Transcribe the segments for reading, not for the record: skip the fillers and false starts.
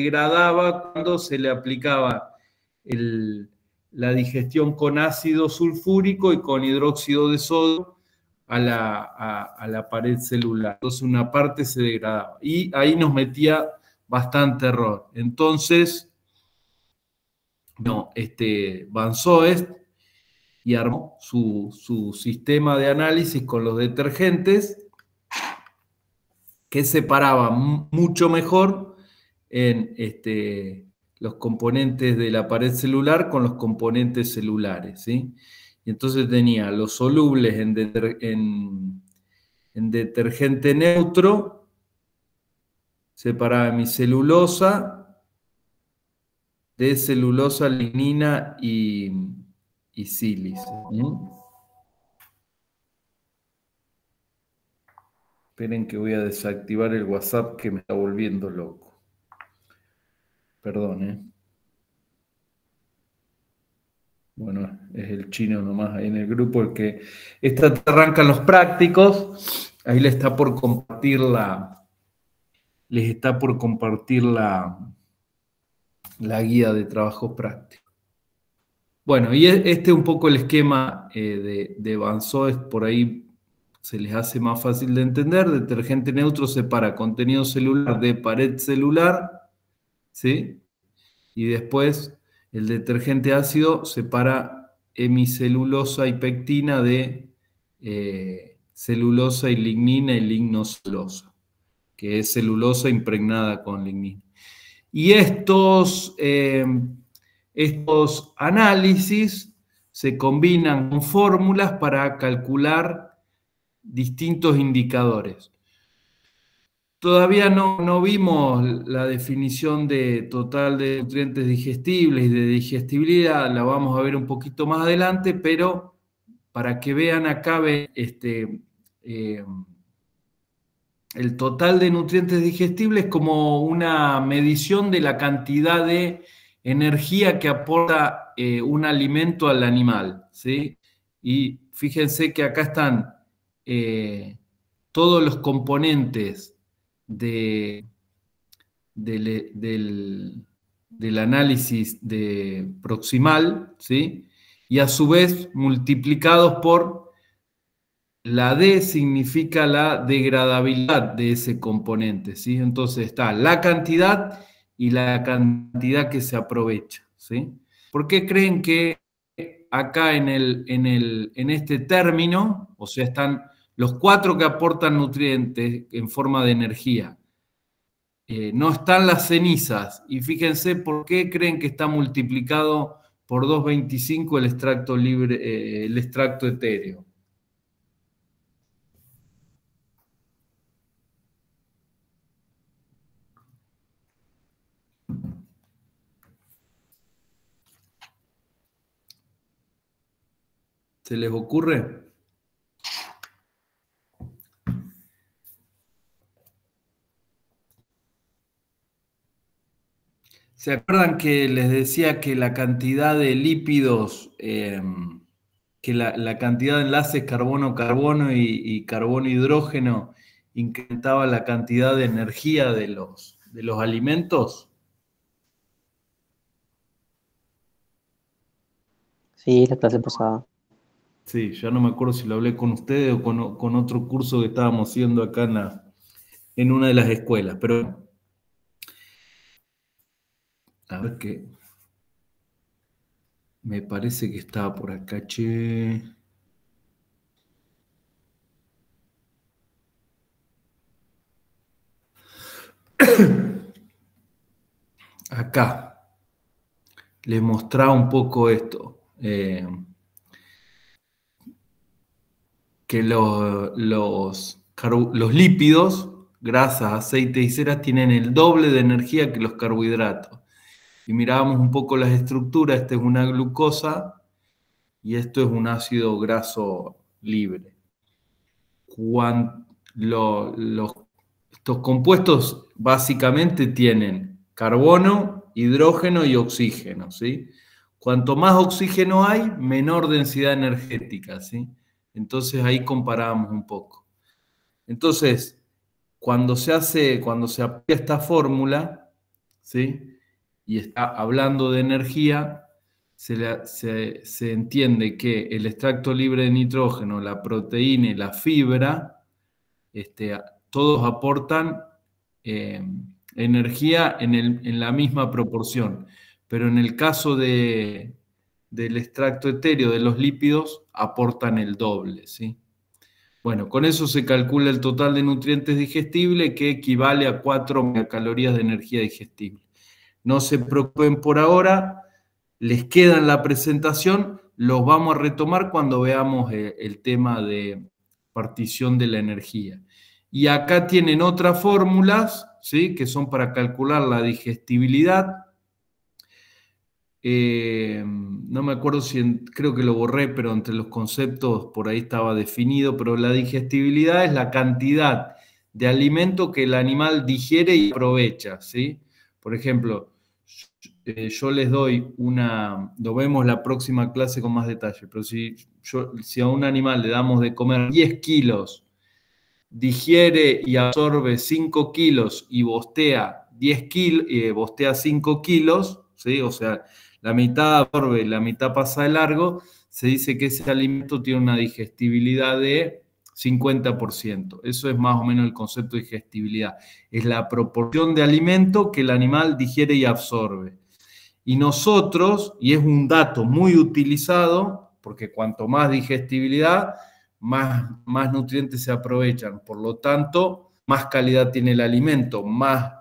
degradaba cuando se le aplicaba la digestión con ácido sulfúrico y con hidróxido de sodio a la pared celular. Entonces una parte se degradaba. Y ahí nos metía bastante error. Entonces, Van Soest y armó su sistema de análisis con los detergentes que separaba mucho mejor en los componentes de la pared celular con los componentes celulares, ¿sí? Y entonces tenía los solubles en detergente neutro, separaba hemicelulosa de celulosa, lignina y sílice. Esperen que voy a desactivar el WhatsApp que me está volviendo loco. Perdón, Bueno, es el chino nomás ahí en el grupo el que arrancan los prácticos. Ahí les está por compartir la guía de trabajo práctico. Bueno, y este es un poco el esquema de Van Soest, por ahí se les hace más fácil de entender. Detergente neutro separa contenido celular de pared celular, ¿sí? Y después el detergente ácido separa hemicelulosa y pectina de celulosa y lignina y lignocelulosa, que es celulosa impregnada con lignina. Y estos análisis se combinan con fórmulas para calcular distintos indicadores. Todavía no vimos la definición total de nutrientes digestibles y de digestibilidad, la vamos a ver un poquito más adelante, pero para que vean acá el total de nutrientes digestibles como una medición de la cantidad de energía que aporta un alimento al animal, ¿sí? Y fíjense que acá están todos los componentes del análisis proximal, ¿sí? Y a su vez multiplicados por la D significa la degradabilidad de ese componente, ¿sí? Entonces está la cantidad y la cantidad que se aprovecha, ¿sí? ¿Por qué creen que acá en este término, o sea, están los 4 que aportan nutrientes en forma de energía? No están las cenizas, y fíjense por qué creen que está multiplicado por 2,25 el extracto libre, el extracto etéreo. ¿Se les ocurre? ¿Se acuerdan que les decía que la cantidad de lípidos, que la cantidad de enlaces carbono-carbono y carbono-hidrógeno incrementaba la cantidad de energía de los alimentos? Sí, la clase pasada. Sí, ya no me acuerdo si lo hablé con ustedes o con otro curso que estábamos haciendo acá en una de las escuelas, pero a ver qué. Me parece que estaba por acá, che. Acá. Les mostraba un poco esto. Que los lípidos, grasas, aceites y ceras tienen el doble de energía que los carbohidratos. Y mirábamos un poco las estructuras, esta es una glucosa y esto es un ácido graso libre. Estos compuestos básicamente tienen carbono, hidrógeno y oxígeno, ¿sí? Cuanto más oxígeno hay, menor densidad energética, ¿sí? Entonces ahí comparamos un poco. Entonces, cuando se aplica esta fórmula, ¿sí? Y está hablando de energía, se entiende que el extracto libre de nitrógeno, la proteína y la fibra, todos aportan energía en la misma proporción, pero en el caso del extracto etéreo de los lípidos aportan el doble, ¿sí? Bueno, con eso se calcula el total de nutrientes digestibles, que equivale a 4 megacalorías de energía digestible. No se preocupen por ahora, les queda en la presentación, los vamos a retomar cuando veamos el tema de partición de la energía. Y acá tienen otras fórmulas, ¿sí?, que son para calcular la digestibilidad. No me acuerdo creo que lo borré, pero entre los conceptos por ahí estaba definido, pero la digestibilidad es la cantidad de alimento que el animal digiere y aprovecha, ¿sí? Por ejemplo, yo les doy lo vemos la próxima clase con más detalle, pero si a un animal le damos de comer 10 kilos, digiere y absorbe 5 kilos y bostea 10 kilos, bostea 5 kilos, ¿sí? O sea, la mitad absorbe, la mitad pasa de largo, se dice que ese alimento tiene una digestibilidad de 50%. Eso es más o menos el concepto de digestibilidad. Es la proporción de alimento que el animal digiere y absorbe. Y nosotros, y es un dato muy utilizado, porque cuanto más digestibilidad, más nutrientes se aprovechan. Por lo tanto, más calidad tiene el alimento, más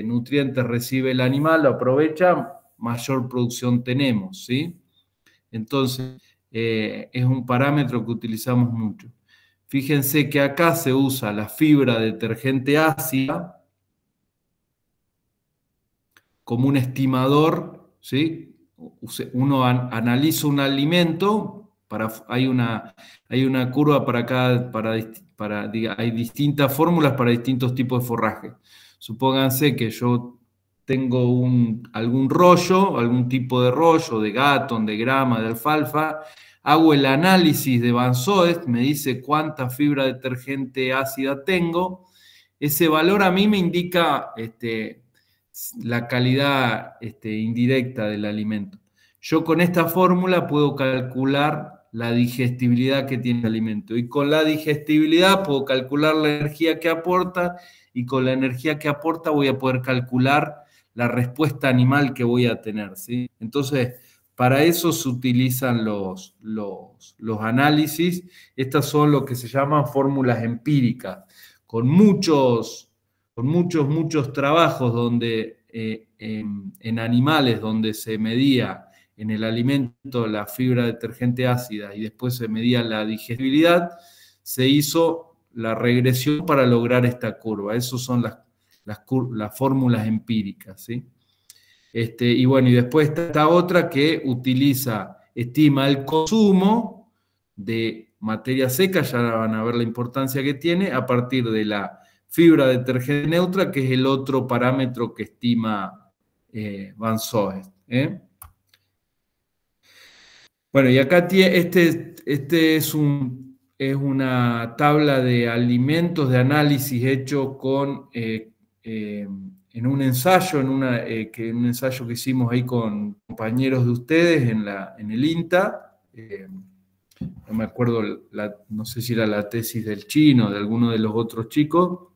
nutrientes recibe el animal, lo aprovecha, mayor producción tenemos, ¿sí? Entonces, es un parámetro que utilizamos mucho. Fíjense que acá se usa la fibra detergente ácida como un estimador, ¿sí? Uno analiza un alimento, hay una curva para cada, hay distintas fórmulas para distintos tipos de forraje. Supónganse que yo tengo algún rollo, algún tipo de rollo, de Gatton, de grama, de alfalfa, hago el análisis de Vansoest, me dice cuánta fibra detergente ácida tengo, ese valor a mí me indica la calidad indirecta del alimento. Yo con esta fórmula puedo calcular la digestibilidad que tiene el alimento, y con la digestibilidad puedo calcular la energía que aporta, y con la energía que aporta voy a poder calcular la respuesta animal que voy a tener, ¿sí? Entonces, para eso se utilizan los análisis. Estas son lo que se llaman fórmulas empíricas, con muchos trabajos donde, en animales donde se medía en el alimento la fibra detergente ácida y después se medía la digestibilidad, se hizo la regresión para lograr esta curva. Esas son las fórmulas empíricas, ¿sí? Y bueno, y después está esta otra que estima el consumo de materia seca, ya van a ver la importancia que tiene, a partir de la fibra detergente neutra, que es el otro parámetro que estima Van Soest. Bueno, y acá es una tabla de alimentos de análisis hecho en un ensayo, un ensayo que hicimos ahí con compañeros de ustedes en el INTA. No me acuerdo, no sé si era la tesis del Chino o de alguno de los otros chicos.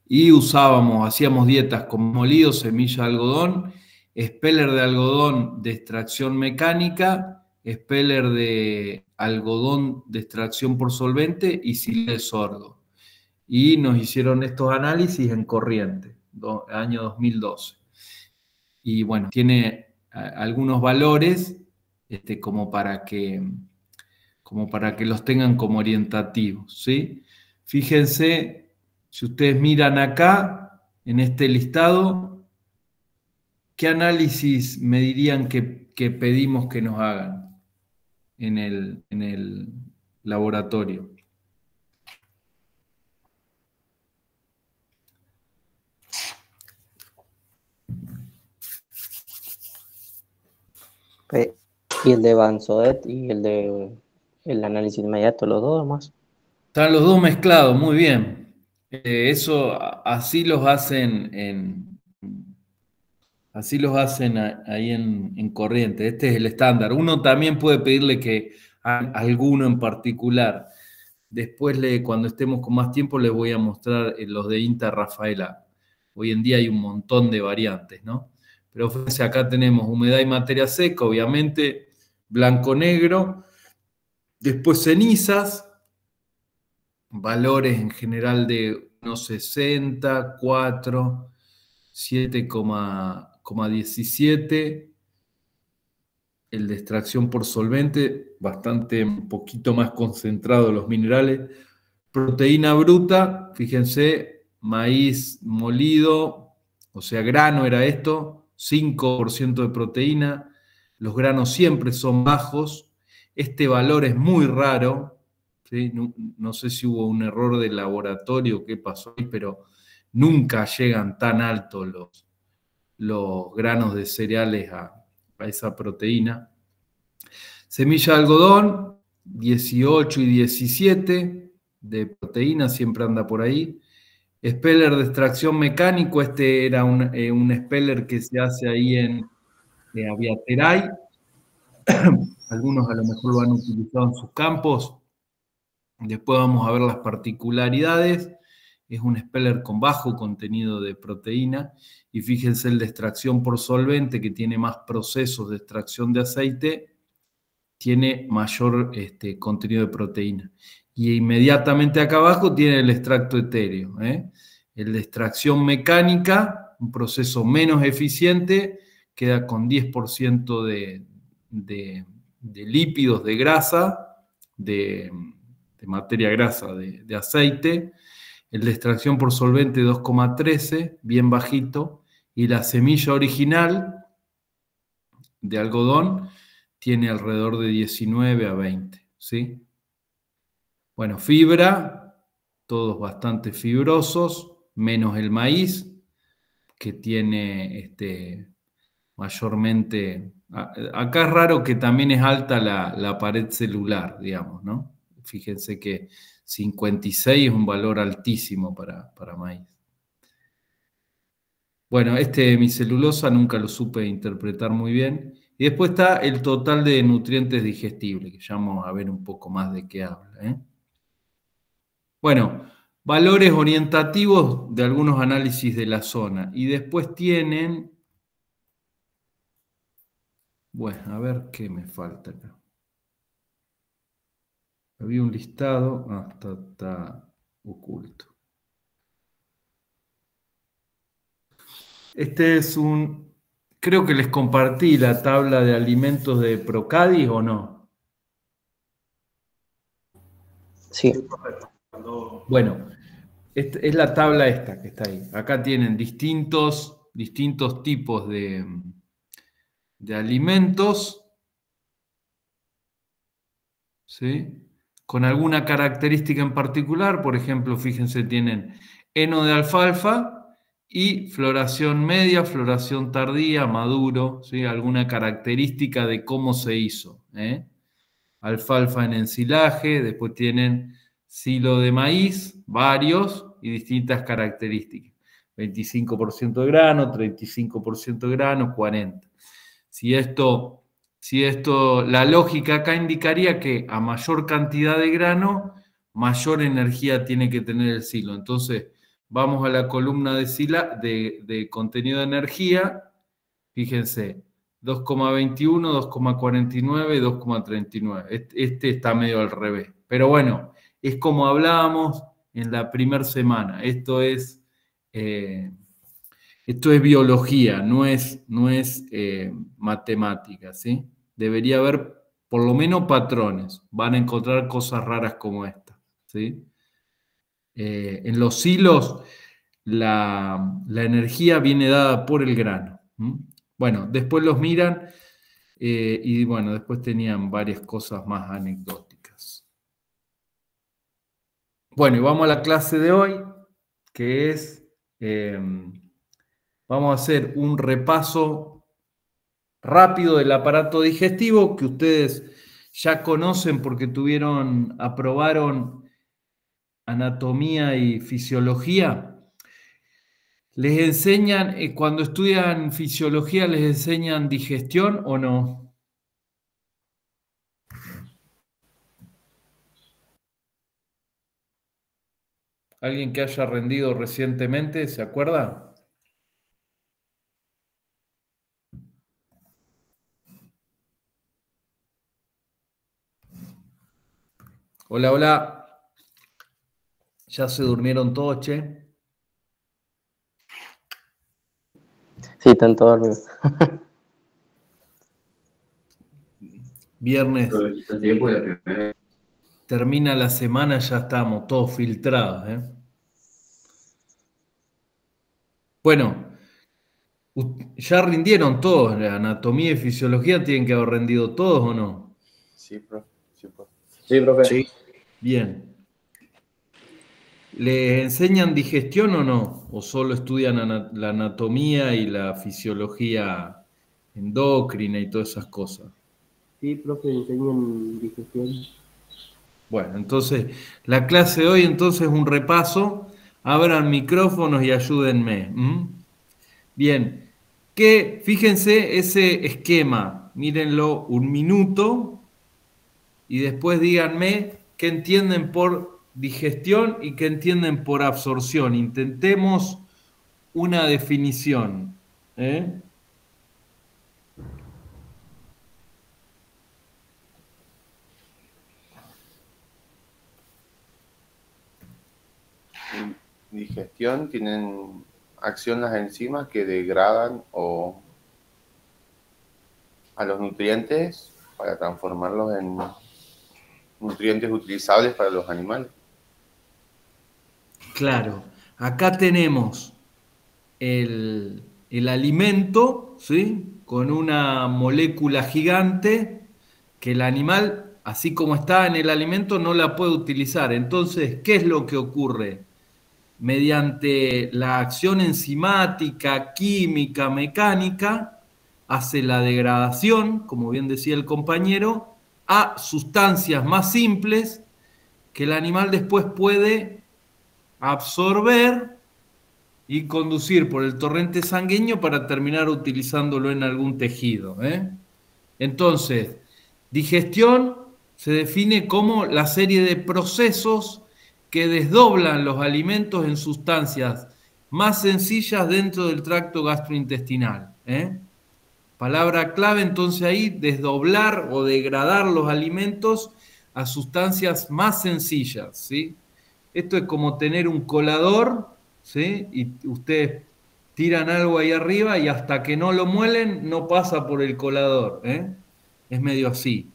Y hacíamos dietas con molido, semilla de algodón, speller de algodón de extracción mecánica, speller de algodón de extracción por solvente y silé de sorgo. Y nos hicieron estos análisis en corriente, año 2012. Y bueno, tiene algunos valores como para que los tengan como orientativos, ¿sí? Fíjense, si ustedes miran acá, en este listado, ¿qué análisis me dirían que pedimos que nos hagan en el laboratorio? Y el de Vansoet y el análisis inmediato, los dos más. Están los dos mezclados, muy bien. Eso, así los hacen ahí en Corrientes. Este es el estándar. Uno también puede pedirle que alguno en particular. Después, cuando estemos con más tiempo, les voy a mostrar los de INTA Rafaela. Hoy en día hay un montón de variantes, ¿no? Pero fíjense, acá tenemos humedad y materia seca, obviamente, blanco-negro. Después cenizas, valores en general de unos 60, 4, 7,17. El de extracción por solvente, bastante, un poquito más concentrado los minerales. Proteína bruta, fíjense, maíz molido, o sea, grano era esto, 5% de proteína. Los granos siempre son bajos. Este valor es muy raro, ¿sí? No sé si hubo un error de laboratorio o qué pasó ahí, pero nunca llegan tan altos los granos de cereales a esa proteína. Semilla de algodón, 18 y 17 de proteína, siempre anda por ahí. Speller de extracción mecánico, este era un speller que se hace ahí en Aviateray. Algunos a lo mejor lo han utilizado en sus campos. Después vamos a ver las particularidades. Es un speller con bajo contenido de proteína. Y fíjense el de extracción por solvente, que tiene más procesos de extracción de aceite, tiene mayor contenido de proteína. Y inmediatamente acá abajo tiene el extracto etéreo. El de extracción mecánica, un proceso menos eficiente, queda con 10% de lípidos, de grasa, de materia grasa, de aceite. El de extracción por solvente 2,13, bien bajito. Y la semilla original de algodón tiene alrededor de 19 a 20, ¿sí? Bueno, fibra, todos bastante fibrosos, menos el maíz, que tiene mayormente... Acá es raro que también es alta la pared celular, digamos, ¿no? Fíjense que 56 es un valor altísimo para maíz. Bueno, hemicelulosa nunca lo supe interpretar muy bien. Y después está el total de nutrientes digestibles, que ya vamos a ver un poco más de qué habla. Bueno, valores orientativos de algunos análisis de la zona. Y después tienen... Bueno, a ver qué me falta acá. Había un listado. Ah, está oculto. Este es creo que les compartí la tabla de alimentos de Procadis, ¿o no? Sí. Bueno, es la tabla esta que está ahí. Acá tienen distintos tipos de alimentos, ¿sí? Con alguna característica en particular. Por ejemplo, fíjense, tienen heno de alfalfa y floración media, floración tardía, maduro, ¿sí? Alguna característica de cómo se hizo. Alfalfa en ensilaje, después tienen silo de maíz, varios y distintas características. 25% de grano, 35% de grano, 40%. Si esto, la lógica acá indicaría que a mayor cantidad de grano, mayor energía tiene que tener el silo. Entonces, vamos a la columna de contenido de energía. Fíjense, 2,21, 2,49, 2,39. Este está medio al revés. Pero bueno, es como hablábamos en la primera semana. Esto es biología, no es matemática, ¿sí? Debería haber por lo menos patrones. Van a encontrar cosas raras como esta, ¿sí? En los hilos, la energía viene dada por el grano. Bueno, después los miran y bueno, después tenían varias cosas más anecdóticas. Bueno, y vamos a la clase de hoy, que es, vamos a hacer un repaso rápido del aparato digestivo que ustedes ya conocen porque aprobaron anatomía y fisiología, ¿les enseñan, cuando estudian fisiología, les enseñan digestión o no? ¿Alguien que haya rendido recientemente, se acuerda? Hola, hola. ¿Ya se durmieron todos, che? Sí, están todos dormidos. Viernes. Termina la semana, ya estamos todos filtrados, ¿eh? Bueno, ya rindieron todos, la anatomía y fisiología tienen que haber rendido todos o no. Sí, profe. Sí, profe. Sí, profe. Sí. Bien. ¿Les enseñan digestión o no? ¿O solo estudian la anatomía y la fisiología endocrina y todas esas cosas? Sí, profe, enseñan digestión. Bueno, entonces, la clase de hoy entonces es un repaso. Abran micrófonos y ayúdenme. Bien, fíjense ese esquema, mírenlo un minuto y después díganme qué entienden por digestión y qué entienden por absorción. Intentemos una definición. ¿Eh? En digestión tienen acción las enzimas que degradan a los nutrientes para transformarlos en nutrientes utilizables para los animales. Claro, acá tenemos el alimento, ¿sí? Con una molécula gigante que el animal, así como está en el alimento, no la puede utilizar. Entonces, ¿qué es lo que ocurre? Mediante la acción enzimática, química, mecánica, hace la degradación, como bien decía el compañero, a sustancias más simples que el animal después puede absorber y conducir por el torrente sanguíneo para terminar utilizándolo en algún tejido. Entonces, digestión se define como la serie de procesos que desdoblan los alimentos en sustancias más sencillas dentro del tracto gastrointestinal. Palabra clave entonces ahí, desdoblar o degradar los alimentos a sustancias más sencillas, ¿sí? Esto es como tener un colador, ¿sí? Y ustedes tiran algo ahí arriba y hasta que no lo muelen no pasa por el colador, ¿eh? Es medio así.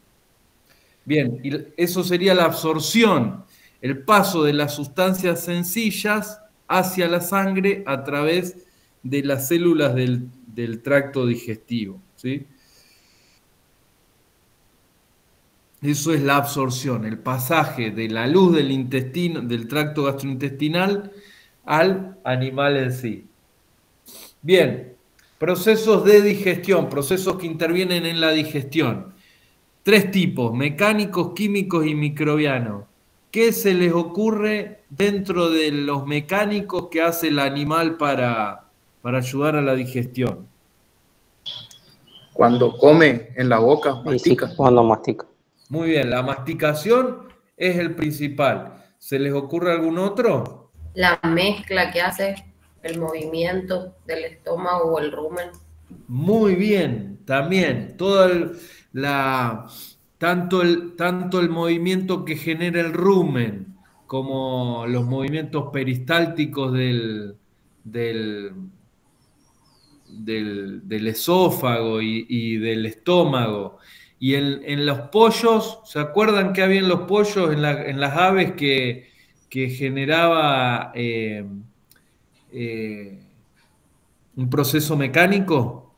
Bien, y eso sería la absorción, el paso de las sustancias sencillas hacia la sangre a través de las células del tracto digestivo, ¿sí? Eso es la absorción, el pasaje de la luz del intestino, del tracto gastrointestinal al animal en sí. Bien, procesos de digestión, procesos que intervienen en la digestión. Tres tipos, mecánicos, químicos y microbianos. ¿Qué se les ocurre dentro de los mecánicos que hace el animal para ayudar a la digestión? Cuando come en la boca, Y sí, mastica. cuando mastica. Muy bien, la masticación es el principal. ¿Se les ocurre algún otro? La mezcla que hace el movimiento del estómago o el rumen. Muy bien, también. Tanto el movimiento que genera el rumen como los movimientos peristálticos del, del esófago y del estómago. Y en los pollos, ¿se acuerdan que había en los pollos, en las aves que generaba un proceso mecánico?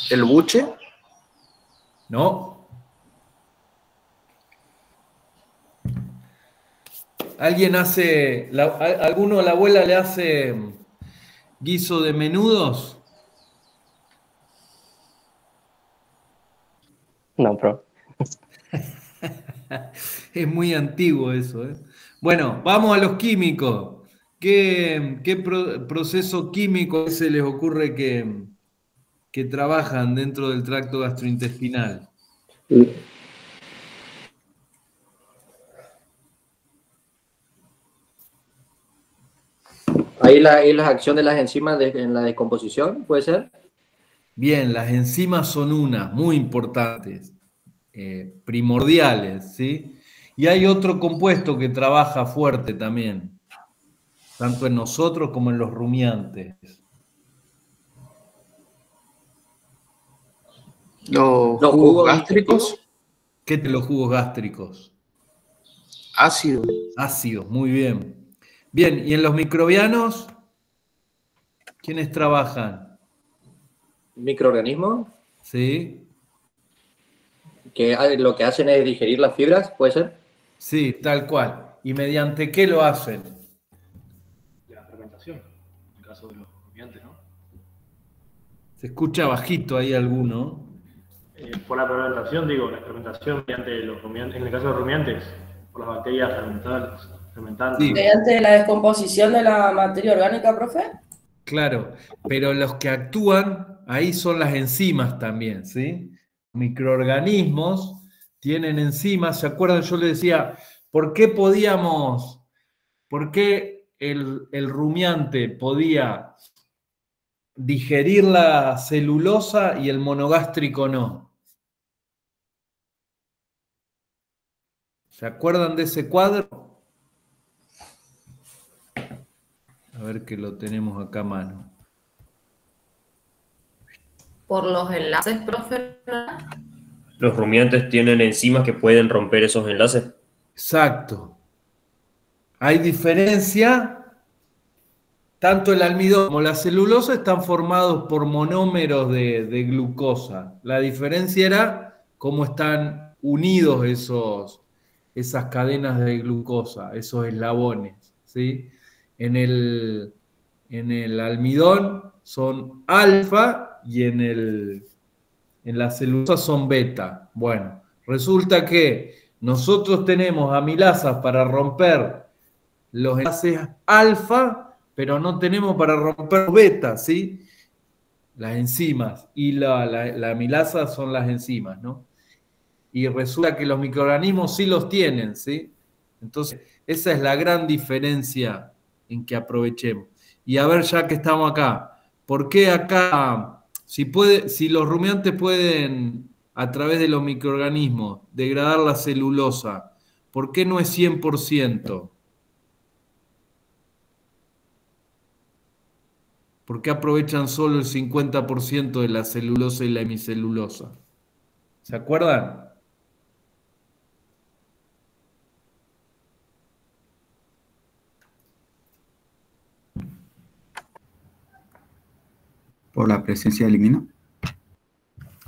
El buche, ¿No? ¿Alguien hace, alguno a la abuela le hace guiso de menudos? No, pero Es muy antiguo eso, ¿eh? Bueno, vamos a los químicos. ¿Qué proceso químico se les ocurre que trabajan dentro del tracto gastrointestinal? Ahí las acciones de las enzimas en la descomposición, ¿puede ser? Bien, las enzimas son unas muy importantes, primordiales, ¿sí? Y hay otro compuesto que trabaja fuerte también, tanto en nosotros como en los rumiantes. Los Los jugos gástricos, ¿Qué te los jugos gástricos? ácido. Ácidos, muy bien. Bien, ¿y en los microbianos? ¿Quiénes trabajan? Microorganismos ¿Sí? que lo que hacen es digerir las fibras, ¿puede ser? Sí, tal cual. ¿Y mediante qué lo hacen? La fermentación, en el caso de los rumiantes, ¿no? Se escucha bajito ahí alguno. Por la fermentación, digo, la fermentación mediante los rumiantes, en el caso de los rumiantes, por las bacterias fermentantes. Sí. Mediante la descomposición de la materia orgánica, profe. Claro, pero los que actúan ahí son las enzimas también, ¿sí? Microorganismos tienen enzimas, ¿se acuerdan? Yo les decía, ¿por qué el rumiante podía digerir la celulosa y el monogástrico no? ¿Se acuerdan de ese cuadro? A ver que lo tenemos acá a mano. Por los enlaces, profe. Los rumiantes tienen enzimas que pueden romper esos enlaces. Exacto. Hay diferencia, tanto el almidón como la celulosa están formados por monómeros de glucosa. La diferencia era cómo están unidos esas cadenas de glucosa, esos eslabones, ¿sí? En el almidón son alfa y en la celulosa son beta. Bueno, resulta que nosotros tenemos amilasas para romper los enlaces alfa, pero no tenemos para romper los beta, ¿sí? Las enzimas. Y la amilasa son las enzimas, ¿no? Y resulta que los microorganismos sí los tienen, ¿sí? Entonces, esa es la gran diferencia en que aprovechemos. Y a ver, ya que estamos acá, ¿por qué acá, si los rumiantes pueden, a través de los microorganismos, degradar la celulosa, ¿por qué no es 100%? ¿Por qué aprovechan solo el 50% de la celulosa y la hemicelulosa? ¿Se acuerdan? Por la presencia de lignina.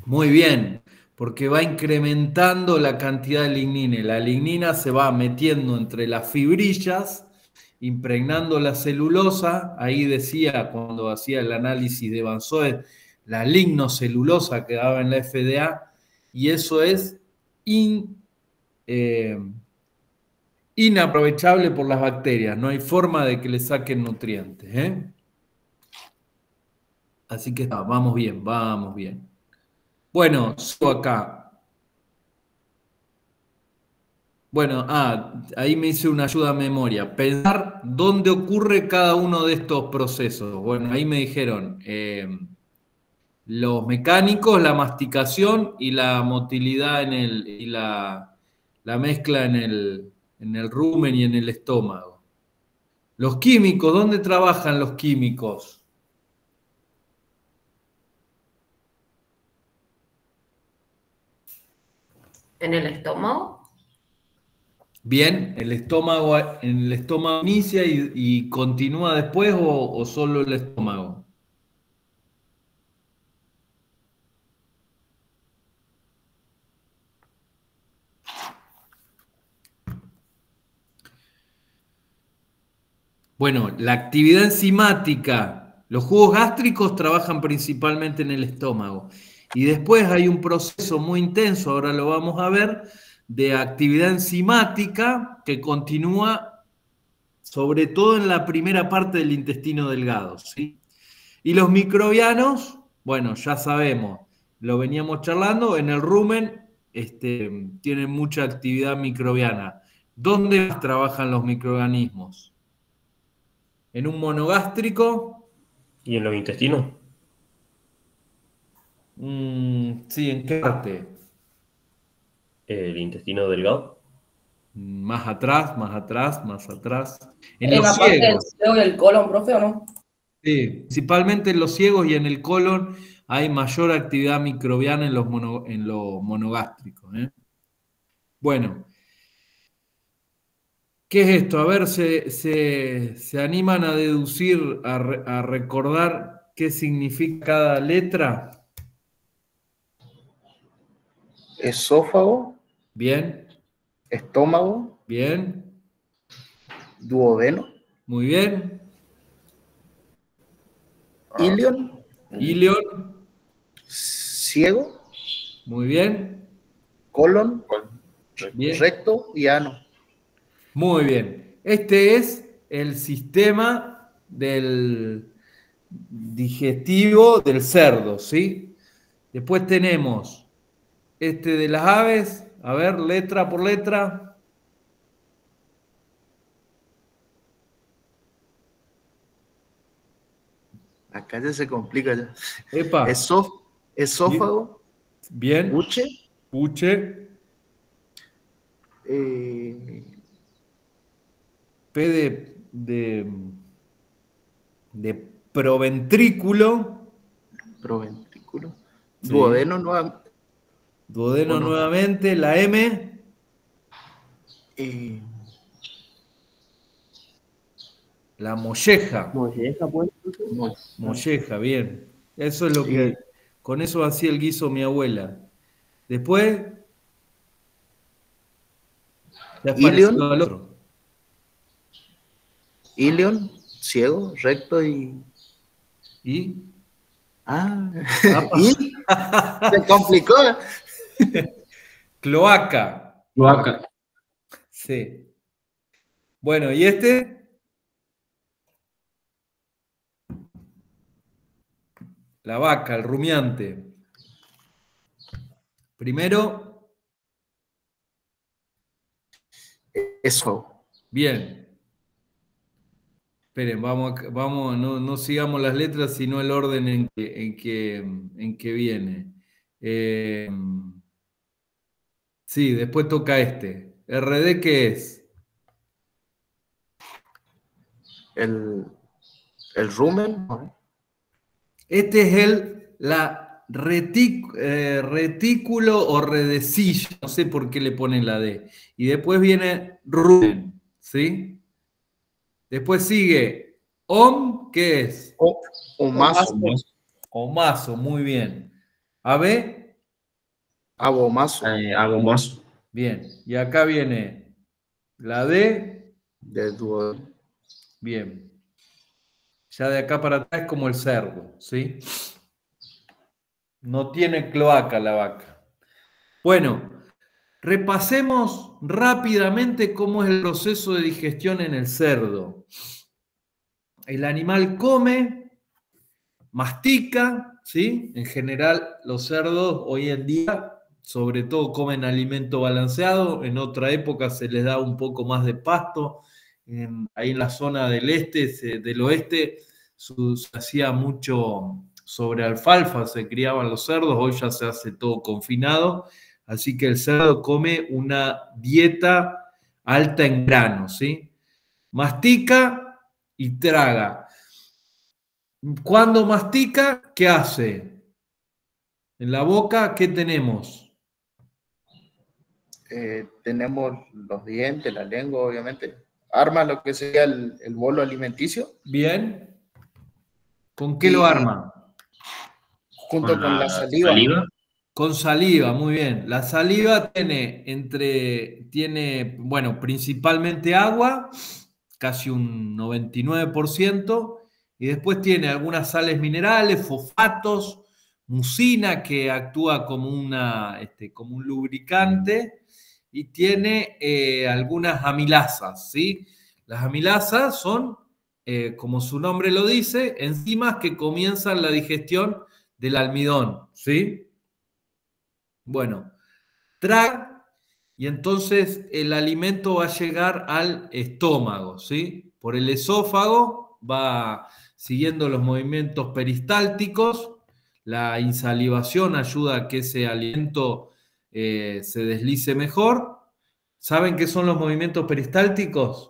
Muy bien, porque va incrementando la cantidad de lignina. La lignina se va metiendo entre las fibrillas, impregnando la celulosa. Ahí decía, cuando hacía el análisis de Van Soest, la lignocelulosa que daba en la FDA, y eso es inaprovechable por las bacterias. No hay forma de que le saquen nutrientes, ¿eh? Así que vamos bien, vamos bien. Bueno, sigo acá. Bueno, ahí me hice una ayuda a memoria. Pensar dónde ocurre cada uno de estos procesos. Bueno, ahí me dijeron los mecánicos, la masticación y la motilidad y la mezcla en el rumen y en el estómago. Los químicos, ¿dónde trabajan los químicos? ¿En el estómago? Bien, en el estómago inicia y continúa después o solo el estómago. Bueno, la actividad enzimática, los jugos gástricos trabajan principalmente en el estómago. Y después hay un proceso muy intenso, ahora lo vamos a ver, de actividad enzimática que continúa sobre todo en la primera parte del intestino delgado, ¿sí? Y los microbianos, bueno, ya sabemos, lo veníamos charlando, en el rumen tienen mucha actividad microbiana. ¿Dónde más trabajan los microorganismos? ¿En un monogástrico? ¿Y en los intestinos? Sí, ¿en qué parte? El intestino delgado. Más atrás, más atrás, más atrás. En En los la parte del ciegos. ciego y el colon, profe, ¿o no? Sí, principalmente en los ciegos y en el colon hay mayor actividad microbiana en los monogástricos. Bueno, ¿qué es esto? A ver, ¿se animan a deducir, a recordar qué significa cada letra? Esófago, Bien, estómago, bien, duodeno, muy bien. ilion, Ilion, ciego, muy bien, colon, bien. recto y ano. Muy bien. Este es el sistema del digestivo del cerdo, ¿sí? Después tenemos este de las aves. A ver, letra por letra. Acá ya se complica ya. Epa. Esófago, Bien. buche, Puche. P de proventrículo. proventrículo, Sí. duodeno, Duodeno Bueno. nuevamente. La M. La molleja. Molleja, pues. Molleja, bien. Eso es lo Sí. que... Con eso hacía el guiso mi abuela. Después... Ya Ilion. apareció al otro. ilion, ciego, recto y... ¿Y? Ah, Apa. y se complicó. Cloaca. Cloaca. Sí. Bueno, ¿y este? La vaca, el rumiante. Primero, Eso. bien. Esperen, vamos, no sigamos las letras, sino el orden en que viene. Sí, después toca este. ¿RD qué es? El rumen. Este es la retículo o redecillo, no sé por qué le ponen la D. Y después viene rumen, ¿sí? Después sigue ¿qué es? O mazo. Omazo, muy bien. ¿AB? Abomazo. Agomazo. Bien. Y acá viene la D. De duodeno. Bien. Ya de acá para atrás es como el cerdo, ¿sí? No tiene cloaca la vaca. Bueno, repasemos rápidamente cómo es el proceso de digestión en el cerdo. El animal come, mastica, ¿sí? En general, los cerdos hoy en día, sobre todo, comen alimento balanceado. En otra época se les da un poco más de pasto. Ahí en la zona del del oeste, se hacía mucho sobre alfalfa, se criaban los cerdos. Hoy ya se hace todo confinado. Así que el cerdo come una dieta alta en granos, ¿sí? Mastica y traga. Cuando mastica, ¿qué hace? En la boca, ¿qué tenemos? Tenemos los dientes, la lengua, obviamente. Arma lo que sería el bolo alimenticio. Bien. ¿Con qué lo arma? Junto con la saliva. Con saliva, muy bien. La saliva tiene, bueno, principalmente agua, casi un 99%, y después tiene algunas sales minerales, fosfatos, mucina, que actúa como como un lubricante, y tiene algunas amilasas, ¿sí? Las amilasas son, como su nombre lo dice, enzimas que comienzan la digestión del almidón, ¿sí? Bueno, traga, y entonces el alimento va a llegar al estómago, ¿sí? Por el esófago va siguiendo los movimientos peristálticos. La insalivación ayuda a que ese alimento se deslice mejor. ¿Saben qué son los movimientos peristálticos?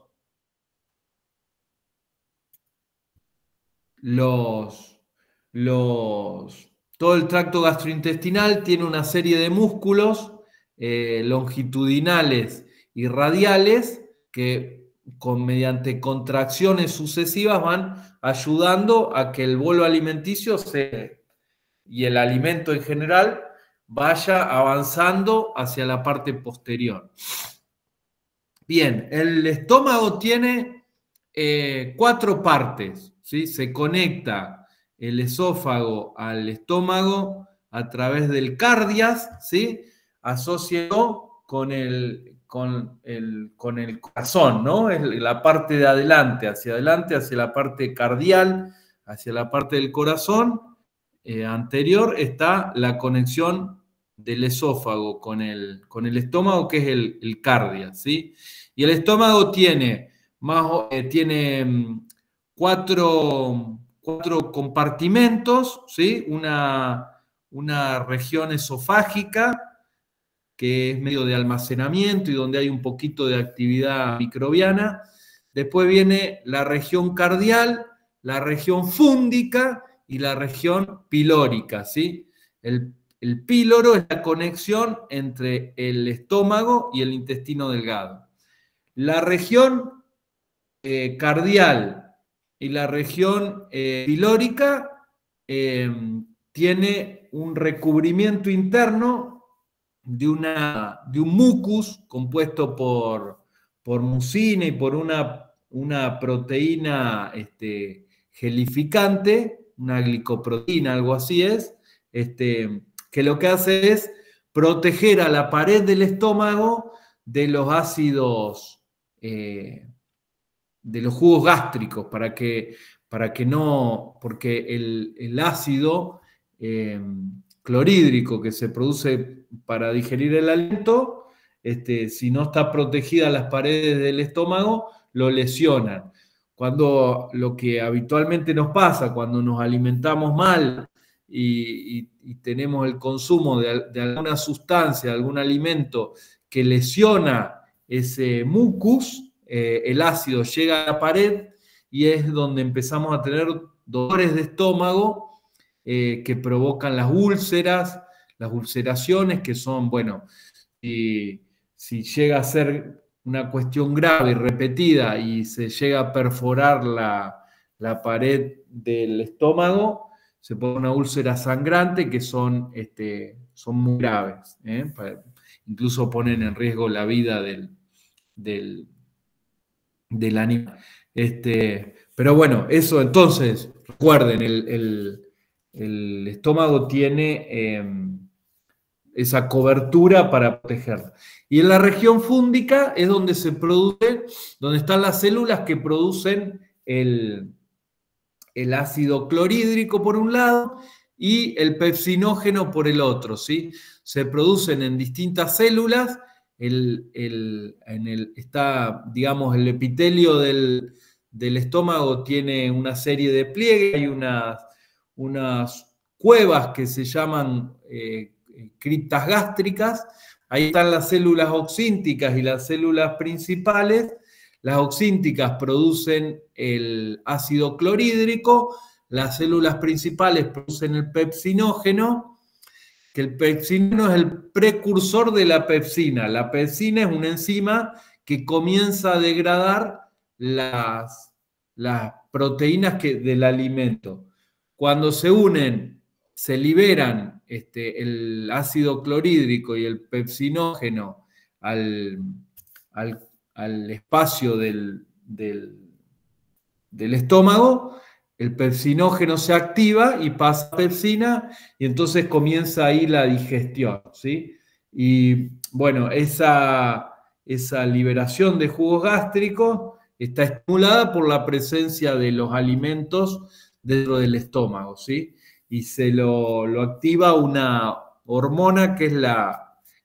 Todo el tracto gastrointestinal tiene una serie de músculos longitudinales y radiales que mediante contracciones sucesivas van ayudando a que el bolo alimenticio y el alimento en general vaya avanzando hacia la parte posterior. Bien, el estómago tiene 4 partes, ¿sí? Se conecta el esófago al estómago a través del cardias, ¿sí? Asociado con el corazón, ¿no? Es la parte de adelante, hacia la parte cardial, hacia la parte del corazón. Anterior está la conexión del esófago con el estómago, que es el cardias, ¿sí? Y el estómago tiene 4 compartimentos, ¿sí? Una región esofágica, que es medio de almacenamiento y donde hay un poquito de actividad microbiana. Después viene la región cardial, la región fúndica y la región pilórica, ¿sí? El píloro es la conexión entre el estómago y el intestino delgado. La región cardial y la región pilórica tiene un recubrimiento interno de un mucus compuesto por mucina y por una proteína gelificante, una glicoproteína, algo así es, que lo que hace es proteger a la pared del estómago de los ácidos, de los jugos gástricos, para que no, porque el ácido clorhídrico que se produce para digerir el alimento, si no está protegida las paredes del estómago, lo lesionan. Cuando lo que habitualmente nos pasa, cuando nos alimentamos mal y tenemos el consumo de alguna sustancia, de algún alimento que lesiona ese mucus, el ácido llega a la pared y es donde empezamos a tener dolores de estómago que provocan las úlceras, las ulceraciones, que son, bueno, si llega a ser una cuestión grave y repetida y se llega a perforar la pared del estómago, se pone una úlcera sangrante, que son muy graves, incluso ponen en riesgo la vida del animal. Pero bueno, eso entonces, recuerden, el estómago tiene esa cobertura para protegerla. Y en la región fúndica es donde donde están las células que producen el ácido clorhídrico por un lado y el pepsinógeno por el otro, ¿sí? Se producen en distintas células. Está, digamos, el epitelio del estómago tiene una serie de pliegues, hay unas cuevas que se llaman criptas gástricas. Ahí están las células oxínticas y las células principales. Las oxínticas producen el ácido clorhídrico, las células principales producen el pepsinógeno, que el pepsinógeno es el precursor de la pepsina. La pepsina es una enzima que comienza a degradar las proteínas del alimento. Cuando se unen, se liberan el ácido clorhídrico y el pepsinógeno al espacio del estómago, el pepsinógeno se activa y pasa a pepsina y entonces comienza ahí la digestión, ¿sí? Y bueno, esa liberación de jugos gástricos está estimulada por la presencia de los alimentos dentro del estómago, ¿sí? Y se lo activa una hormona que es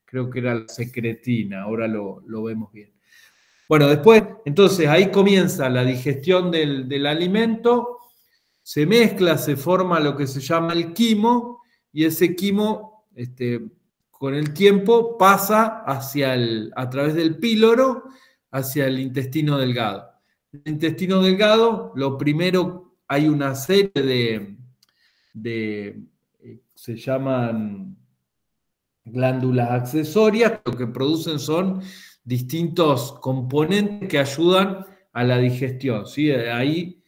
creo que era la secretina, ahora lo vemos bien. Bueno, después, entonces ahí comienza la digestión del alimento, se mezcla, se forma lo que se llama el quimo, y ese quimo, con el tiempo, pasa a través del píloro hacia el intestino delgado. En el intestino delgado, lo primero, hay una serie se llaman glándulas accesorias, lo que producen son distintos componentes que ayudan a la digestión, ¿sí? Ahí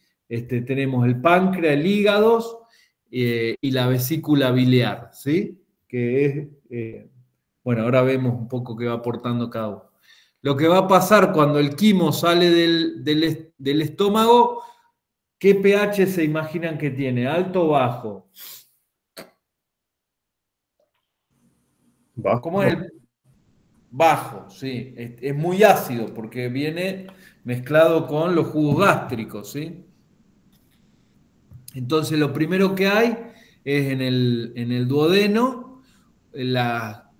tenemos el páncreas, el hígado y la vesícula biliar, ¿sí? Que es, bueno, ahora vemos un poco qué va aportando cada uno. Lo que va a pasar cuando el quimo sale del estómago, ¿qué pH se imaginan que tiene? ¿Alto o bajo? Bajo. ¿Cómo es el bajo? Sí, es muy ácido porque viene mezclado con los jugos gástricos, ¿sí? Entonces lo primero que hay es en el duodeno,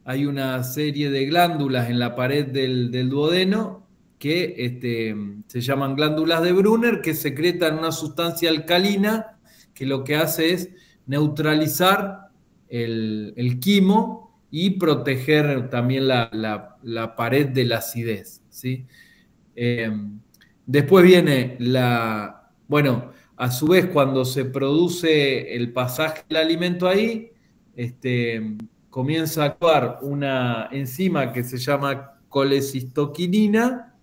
hay una serie de glándulas en la pared del duodeno que se llaman glándulas de Brunner, que secretan una sustancia alcalina que lo que hace es neutralizar el quimo y proteger también la pared de la acidez, ¿sí? Después viene bueno, a su vez cuando se produce el pasaje del alimento ahí, comienza a actuar una enzima que se llama colecistoquinina,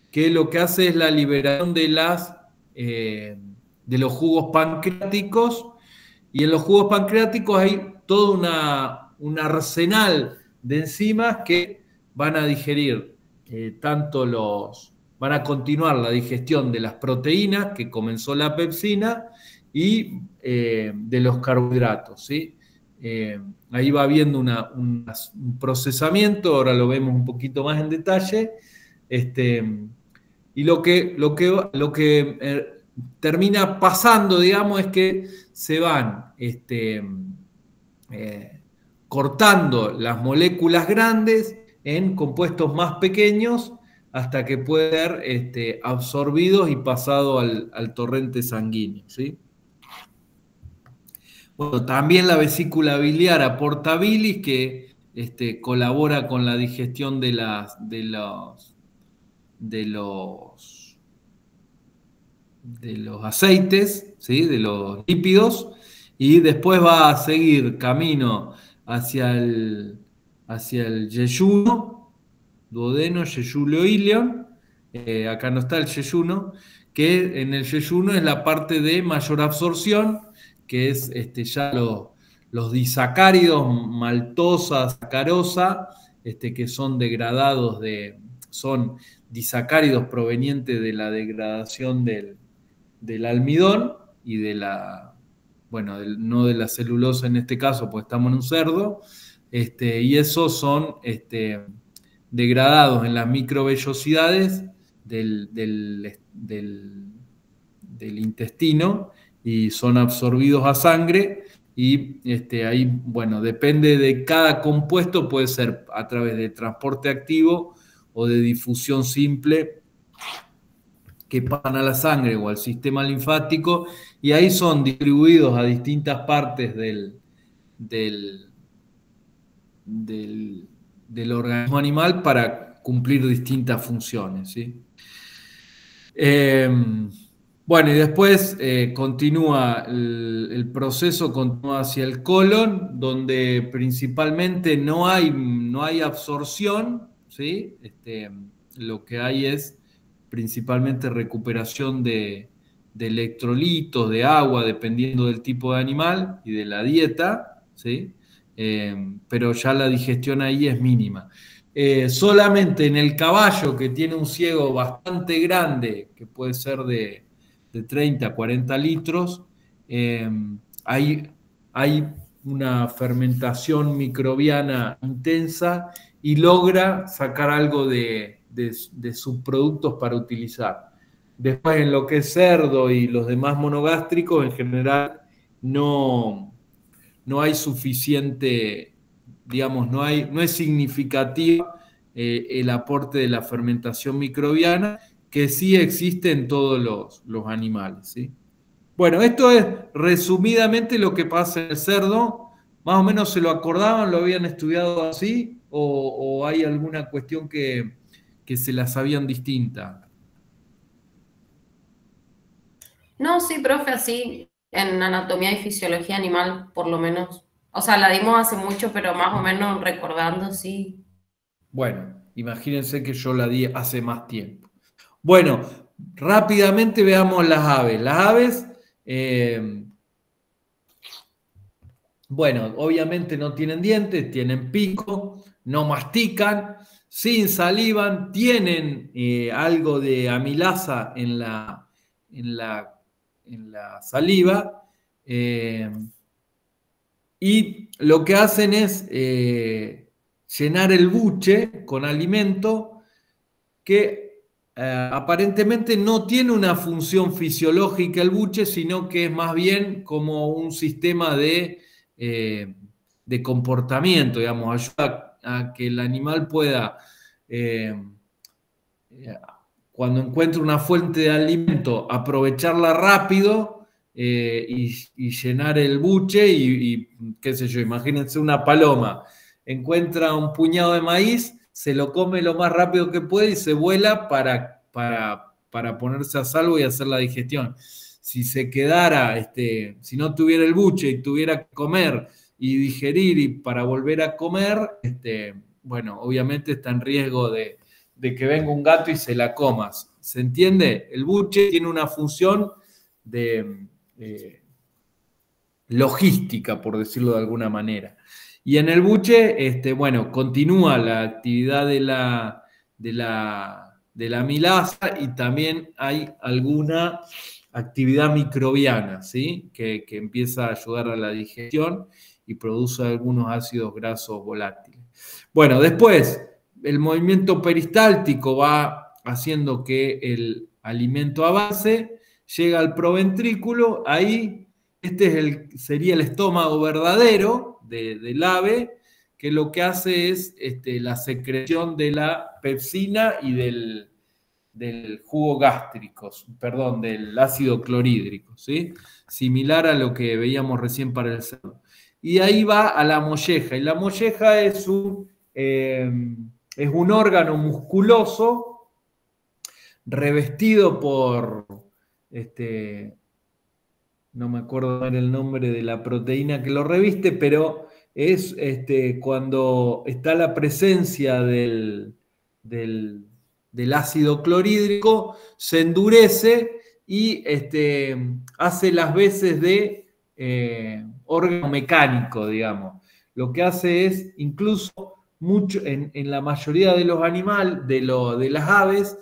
que lo que hace es la liberación de los jugos pancreáticos, y en los jugos pancreáticos hay todo un arsenal de enzimas que van a digerir van a continuar la digestión de las proteínas, que comenzó la pepsina, y de los carbohidratos, ¿sí? Ahí va habiendo un procesamiento, ahora lo vemos un poquito más en detalle, y lo que termina pasando, digamos, es que se van cortando las moléculas grandes en compuestos más pequeños hasta que pueden ser absorbidos y pasado al torrente sanguíneo, ¿sí? Bueno, también la vesícula biliar aporta bilis que colabora con la digestión de los aceites, ¿sí? De los lípidos, y después va a seguir camino hacia el yeyuno, duodeno, yeyuno, ilion. Acá no está el yeyuno, que en el yeyuno es la parte de mayor absorción, que es ya los disacáridos, maltosa, sacarosa, que son degradados son disacáridos provenientes de la degradación del almidón y no de la celulosa en este caso, pues estamos en un cerdo, y esos son degradados en las microvellosidades del intestino y son absorbidos a sangre, y ahí, bueno, depende de cada compuesto, puede ser a través de transporte activo o de difusión simple, que pasan a la sangre o al sistema linfático, y ahí son distribuidos a distintas partes del organismo animal para cumplir distintas funciones, ¿sí? Bueno, y después continúa el proceso, continúa hacia el colon, donde principalmente no hay absorción, ¿sí? Lo que hay es principalmente recuperación de electrolitos, de agua, dependiendo del tipo de animal y de la dieta, ¿sí? Pero ya la digestión ahí es mínima. Solamente en el caballo, que tiene un ciego bastante grande, que puede ser de 30 a 40 litros, hay una fermentación microbiana intensa y logra sacar algo de subproductos para utilizar. Después en lo que es cerdo y los demás monogástricos, en general no hay suficiente, digamos, no es significativo el aporte de la fermentación microbiana, que sí existe en todos los animales, ¿sí? Bueno, esto es resumidamente lo que pasa en el cerdo. ¿Más o menos se lo acordaban, lo habían estudiado así? ¿O hay alguna cuestión que se la sabían distinta? No, sí, profe, así en anatomía y fisiología animal, por lo menos. O sea, la dimos hace mucho, pero más o menos recordando, sí. Bueno, imagínense que yo la di hace más tiempo. Bueno, rápidamente veamos las aves. Las aves, bueno, obviamente no tienen dientes, tienen pico, no mastican, sin salivan, tienen algo de amilasa en la saliva, y lo que hacen es llenar el buche con alimento que aparentemente no tiene una función fisiológica el buche, sino que es más bien como un sistema de comportamiento, digamos, ayuda a que el animal pueda, cuando encuentre una fuente de alimento, aprovecharla rápido y llenar el buche y qué sé yo, imagínense una paloma, encuentra un puñado de maíz, se lo come lo más rápido que puede y se vuela para ponerse a salvo y hacer la digestión. Si se quedara, si no tuviera el buche y tuviera que comer y digerir y para volver a comer, bueno, obviamente está en riesgo de que venga un gato y se la comas. ¿Se entiende? El buche tiene una función de logística, por decirlo de alguna manera. Y en el buche, bueno, continúa la actividad de la amilasa y también hay alguna actividad microbiana, ¿sí? Que empieza a ayudar a la digestión y produce algunos ácidos grasos volátiles. Bueno, después, el movimiento peristáltico va haciendo que el alimento avance, llega al proventrículo, ahí sería el estómago verdadero del ave, que lo que hace es la secreción de la pepsina y del jugo gástrico, perdón, del ácido clorhídrico, ¿sí? Similar a lo que veíamos recién para el cerdo. Y ahí va a la molleja, y la molleja es un órgano musculoso revestido por, no me acuerdo el nombre de la proteína que lo reviste, pero es cuando está la presencia del ácido clorhídrico, se endurece y hace las veces de órgano mecánico, digamos. Lo que hace es, incluso mucho, en la mayoría de los animales, de las aves,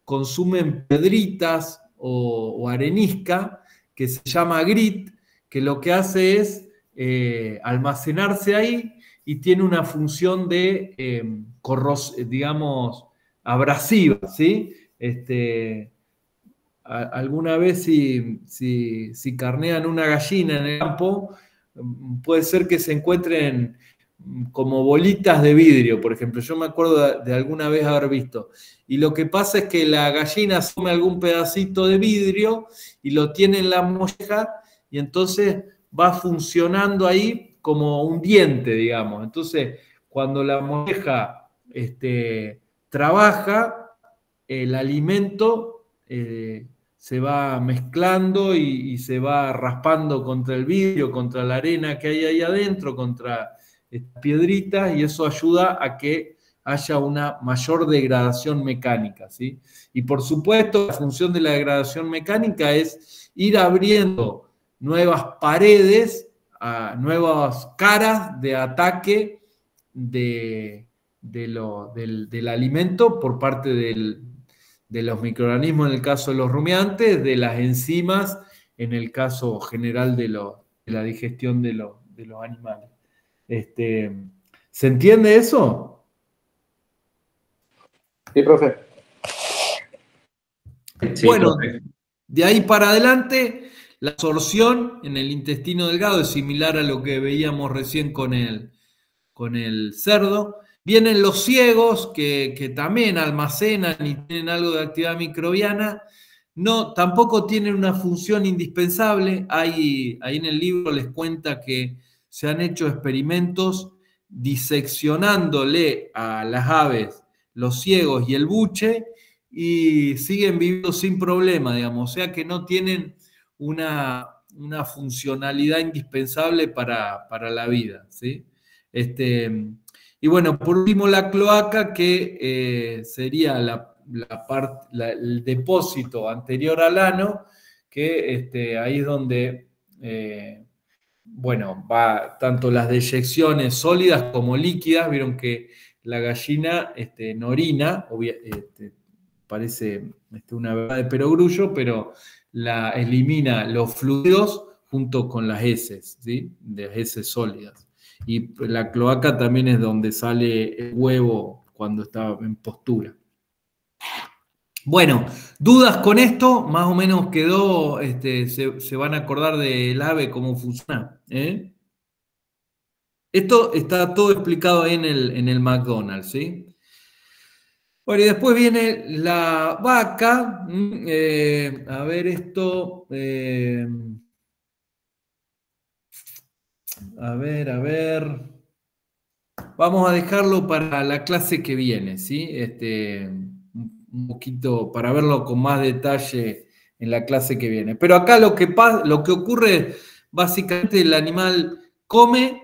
consumen pedritas o arenisca, que se llama grit, que lo que hace es almacenarse ahí y tiene una función de digamos, abrasiva, ¿sí? Alguna vez si carnean una gallina en el campo, puede ser que se encuentren como bolitas de vidrio, por ejemplo. Yo me acuerdo de alguna vez haber visto. Y lo que pasa es que la gallina come algún pedacito de vidrio y lo tiene en la molleja y entonces va funcionando ahí como un diente, digamos. Entonces, cuando la molleja trabaja, el alimento se va mezclando y se va raspando contra el vidrio, contra la arena que hay ahí adentro, contra estas piedritas, y eso ayuda a que haya una mayor degradación mecánica, ¿sí? Y por supuesto, la función de la degradación mecánica es ir abriendo nuevas paredes, nuevas caras de ataque del alimento por parte de los microorganismos en el caso de los rumiantes, de las enzimas en el caso general de la digestión de los animales. ¿Se entiende eso? Sí, profe. Sí, Bueno, profe. de ahí para adelante, la absorción en el intestino delgado es similar a lo que veíamos recién con el cerdo. Vienen los ciegos que también almacenan y tienen algo de actividad microbiana. No, tampoco tienen una función indispensable. Ahí en el libro les cuenta que se han hecho experimentos diseccionándole a las aves los ciegos y el buche y siguen viviendo sin problema, digamos. O sea que no tienen una funcionalidad indispensable para la vida, ¿sí? Y bueno, por último la cloaca, que sería el depósito anterior al ano, que ahí es donde, bueno, va tanto las deyecciones sólidas como líquidas. Vieron que la gallina no orina, parece una verdad de perogrullo, pero elimina los fluidos junto con las heces, ¿sí? De heces sólidas. Y la cloaca también es donde sale el huevo cuando está en postura. Bueno, dudas con esto, más o menos quedó, se van a acordar del ave, cómo funciona, ¿eh? Esto está todo explicado ahí en el McDonald's, ¿sí? Bueno, y después viene la vaca. A ver esto. A ver. Vamos a dejarlo para la clase que viene, ¿sí? Un poquito para verlo con más detalle en la clase que viene. Pero acá lo que ocurre, básicamente el animal come,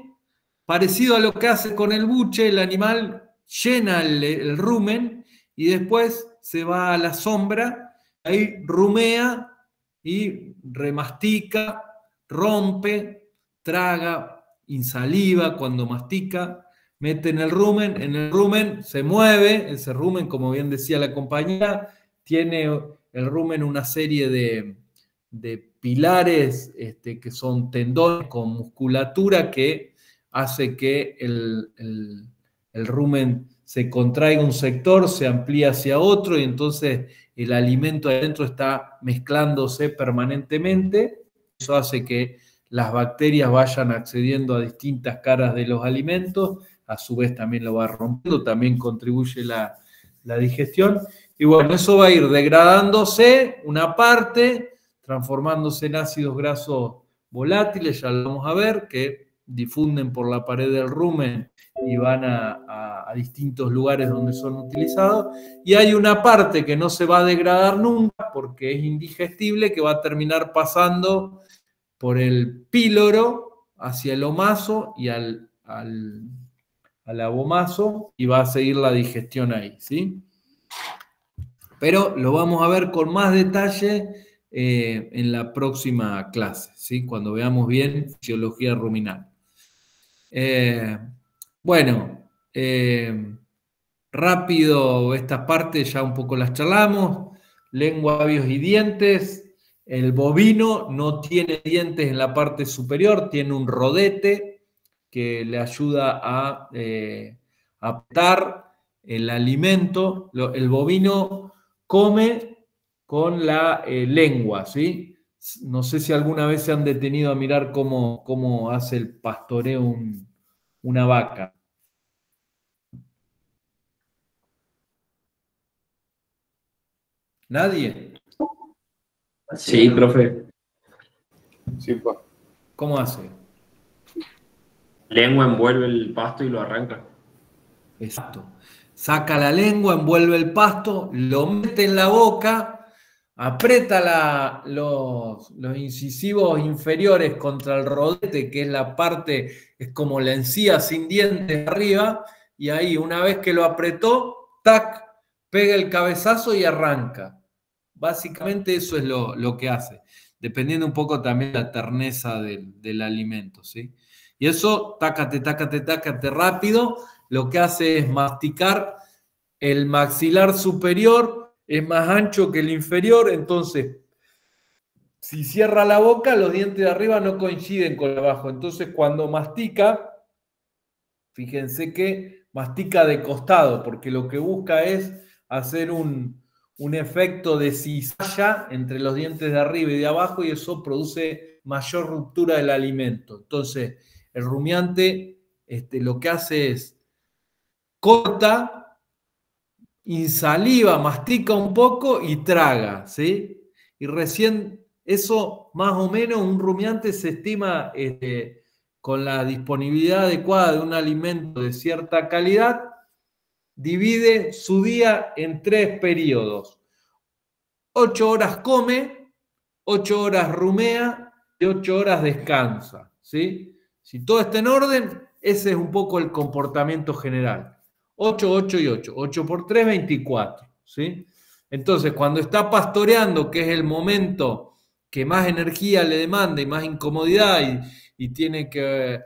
parecido a lo que hace con el buche, el animal llena el rumen y después se va a la sombra, ahí rumea y remastica, rompe, traga, insaliva cuando mastica, mete en el rumen se mueve, ese rumen, como bien decía la compañera, tiene el rumen una serie de pilares que son tendones con musculatura que hace que el rumen se contraiga un sector, se amplía hacia otro y entonces el alimento adentro está mezclándose permanentemente. Eso hace que las bacterias vayan accediendo a distintas caras de los alimentos, a su vez también lo va rompiendo, también contribuye la digestión. Y bueno, eso va a ir degradándose una parte, transformándose en ácidos grasos volátiles, ya lo vamos a ver, que difunden por la pared del rumen y van a distintos lugares donde son utilizados. Y hay una parte que no se va a degradar nunca porque es indigestible, que va a terminar pasando por el píloro hacia el omaso y al abomaso y va a seguir la digestión ahí, ¿sí? Pero lo vamos a ver con más detalle en la próxima clase, ¿sí? Cuando veamos bien fisiología ruminal. Bueno, rápido estas partes ya un poco las charlamos. Lengua, labios y dientes. El bovino no tiene dientes en la parte superior, tiene un rodete que le ayuda a apretar el alimento. El bovino come con la lengua, ¿sí? No sé si alguna vez se han detenido a mirar cómo hace el pastoreo una vaca. ¿Nadie? Sí, profe. Sí, pues. ¿Cómo hace? Lengua envuelve el pasto y lo arranca. Exacto. Saca la lengua, envuelve el pasto, lo mete en la boca, aprieta los incisivos inferiores contra el rodete, que es la parte, es como la encía sin dientes arriba, y ahí una vez que lo apretó, tac, pega el cabezazo y arranca. Básicamente eso es lo que hace, dependiendo un poco también de la terneza del alimento, ¿sí? Y eso, tácate rápido, lo que hace es masticar. El maxilar superior es más ancho que el inferior, entonces si cierra la boca, los dientes de arriba no coinciden con el de abajo. Entonces cuando mastica, fíjense que mastica de costado, porque lo que busca es hacer un un efecto de cizalla entre los dientes de arriba y de abajo y eso produce mayor ruptura del alimento. Entonces, el rumiante lo que hace es corta, insaliva, mastica un poco y traga, ¿sí? Y recién eso, más o menos, un rumiante se estima con la disponibilidad adecuada de un alimento de cierta calidad, divide su día en 3 periodos. 8 horas come, 8 horas rumea y 8 horas descansa, ¿sí? Si todo está en orden, ese es un poco el comportamiento general. 8, 8 y 8. 8 por 3, 24, ¿sí? Entonces, cuando está pastoreando, que es el momento que más energía le demanda y más incomodidad y tiene que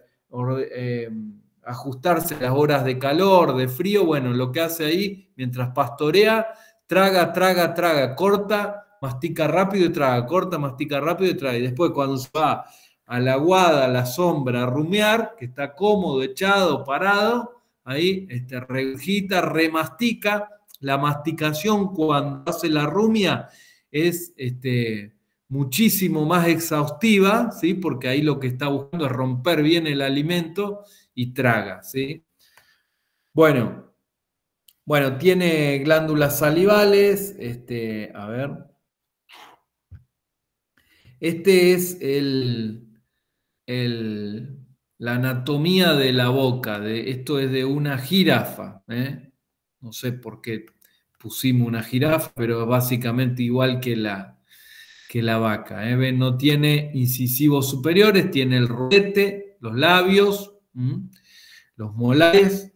ajustarse a las horas de calor, de frío, bueno, lo que hace ahí, mientras pastorea, traga, corta, mastica rápido y traga, corta, mastica rápido y traga. Y después cuando se va a la aguada, a la sombra, a rumiar, que está cómodo, echado, parado, ahí regurgita, remastica. La masticación cuando hace la rumia es muchísimo más exhaustiva, ¿sí? Porque ahí lo que está buscando es romper bien el alimento y traga, ¿sí? Bueno, tiene glándulas salivales, a ver. Es la anatomía de la boca, esto es de una jirafa, ¿eh? No sé por qué pusimos una jirafa, pero básicamente igual que la vaca, ¿eh? ¿Ven? No tiene incisivos superiores, tiene el rodete, los labios, los molares,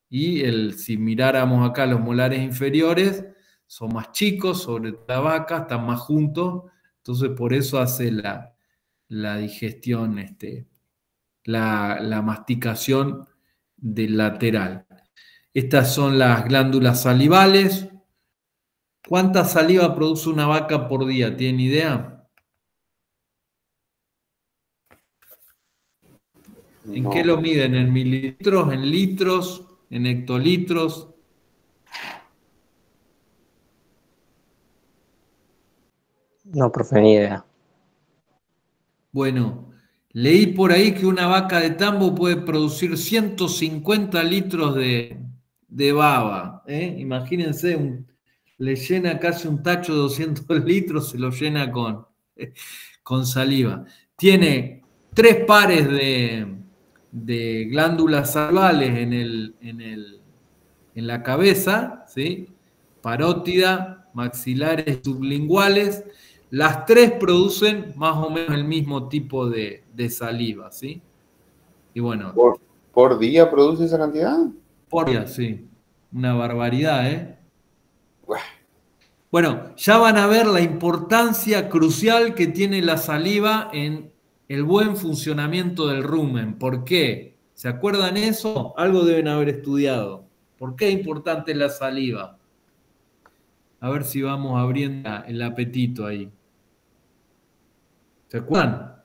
y si miráramos acá los molares inferiores, son más chicos, sobre la vaca, están más juntos, entonces por eso hace la digestión, la masticación del lateral. Estas son las glándulas salivales. ¿Cuánta saliva produce una vaca por día? ¿Tienen idea? ¿En No. qué lo miden? ¿En mililitros? ¿En litros? ¿En hectolitros? No, profe, ni idea. Bueno, leí por ahí que una vaca de tambo puede producir 150 litros de baba, ¿eh? Imagínense, le llena casi un tacho de 200 litros, se lo llena con saliva. Tiene 3 pares de glándulas salivales en la cabeza, ¿sí? Parótida, maxilares, sublinguales. Las 3 producen más o menos el mismo tipo de saliva, ¿sí? Y bueno. ¿Por día produce esa cantidad? Por día, sí. Una barbaridad, ¿eh? Bueno, ya van a ver la importancia crucial que tiene la saliva en el buen funcionamiento del rumen. ¿Por qué? ¿Se acuerdan eso? Algo deben haber estudiado. ¿Por qué es importante la saliva? A ver si vamos abriendo el apetito ahí. ¿Se acuerdan?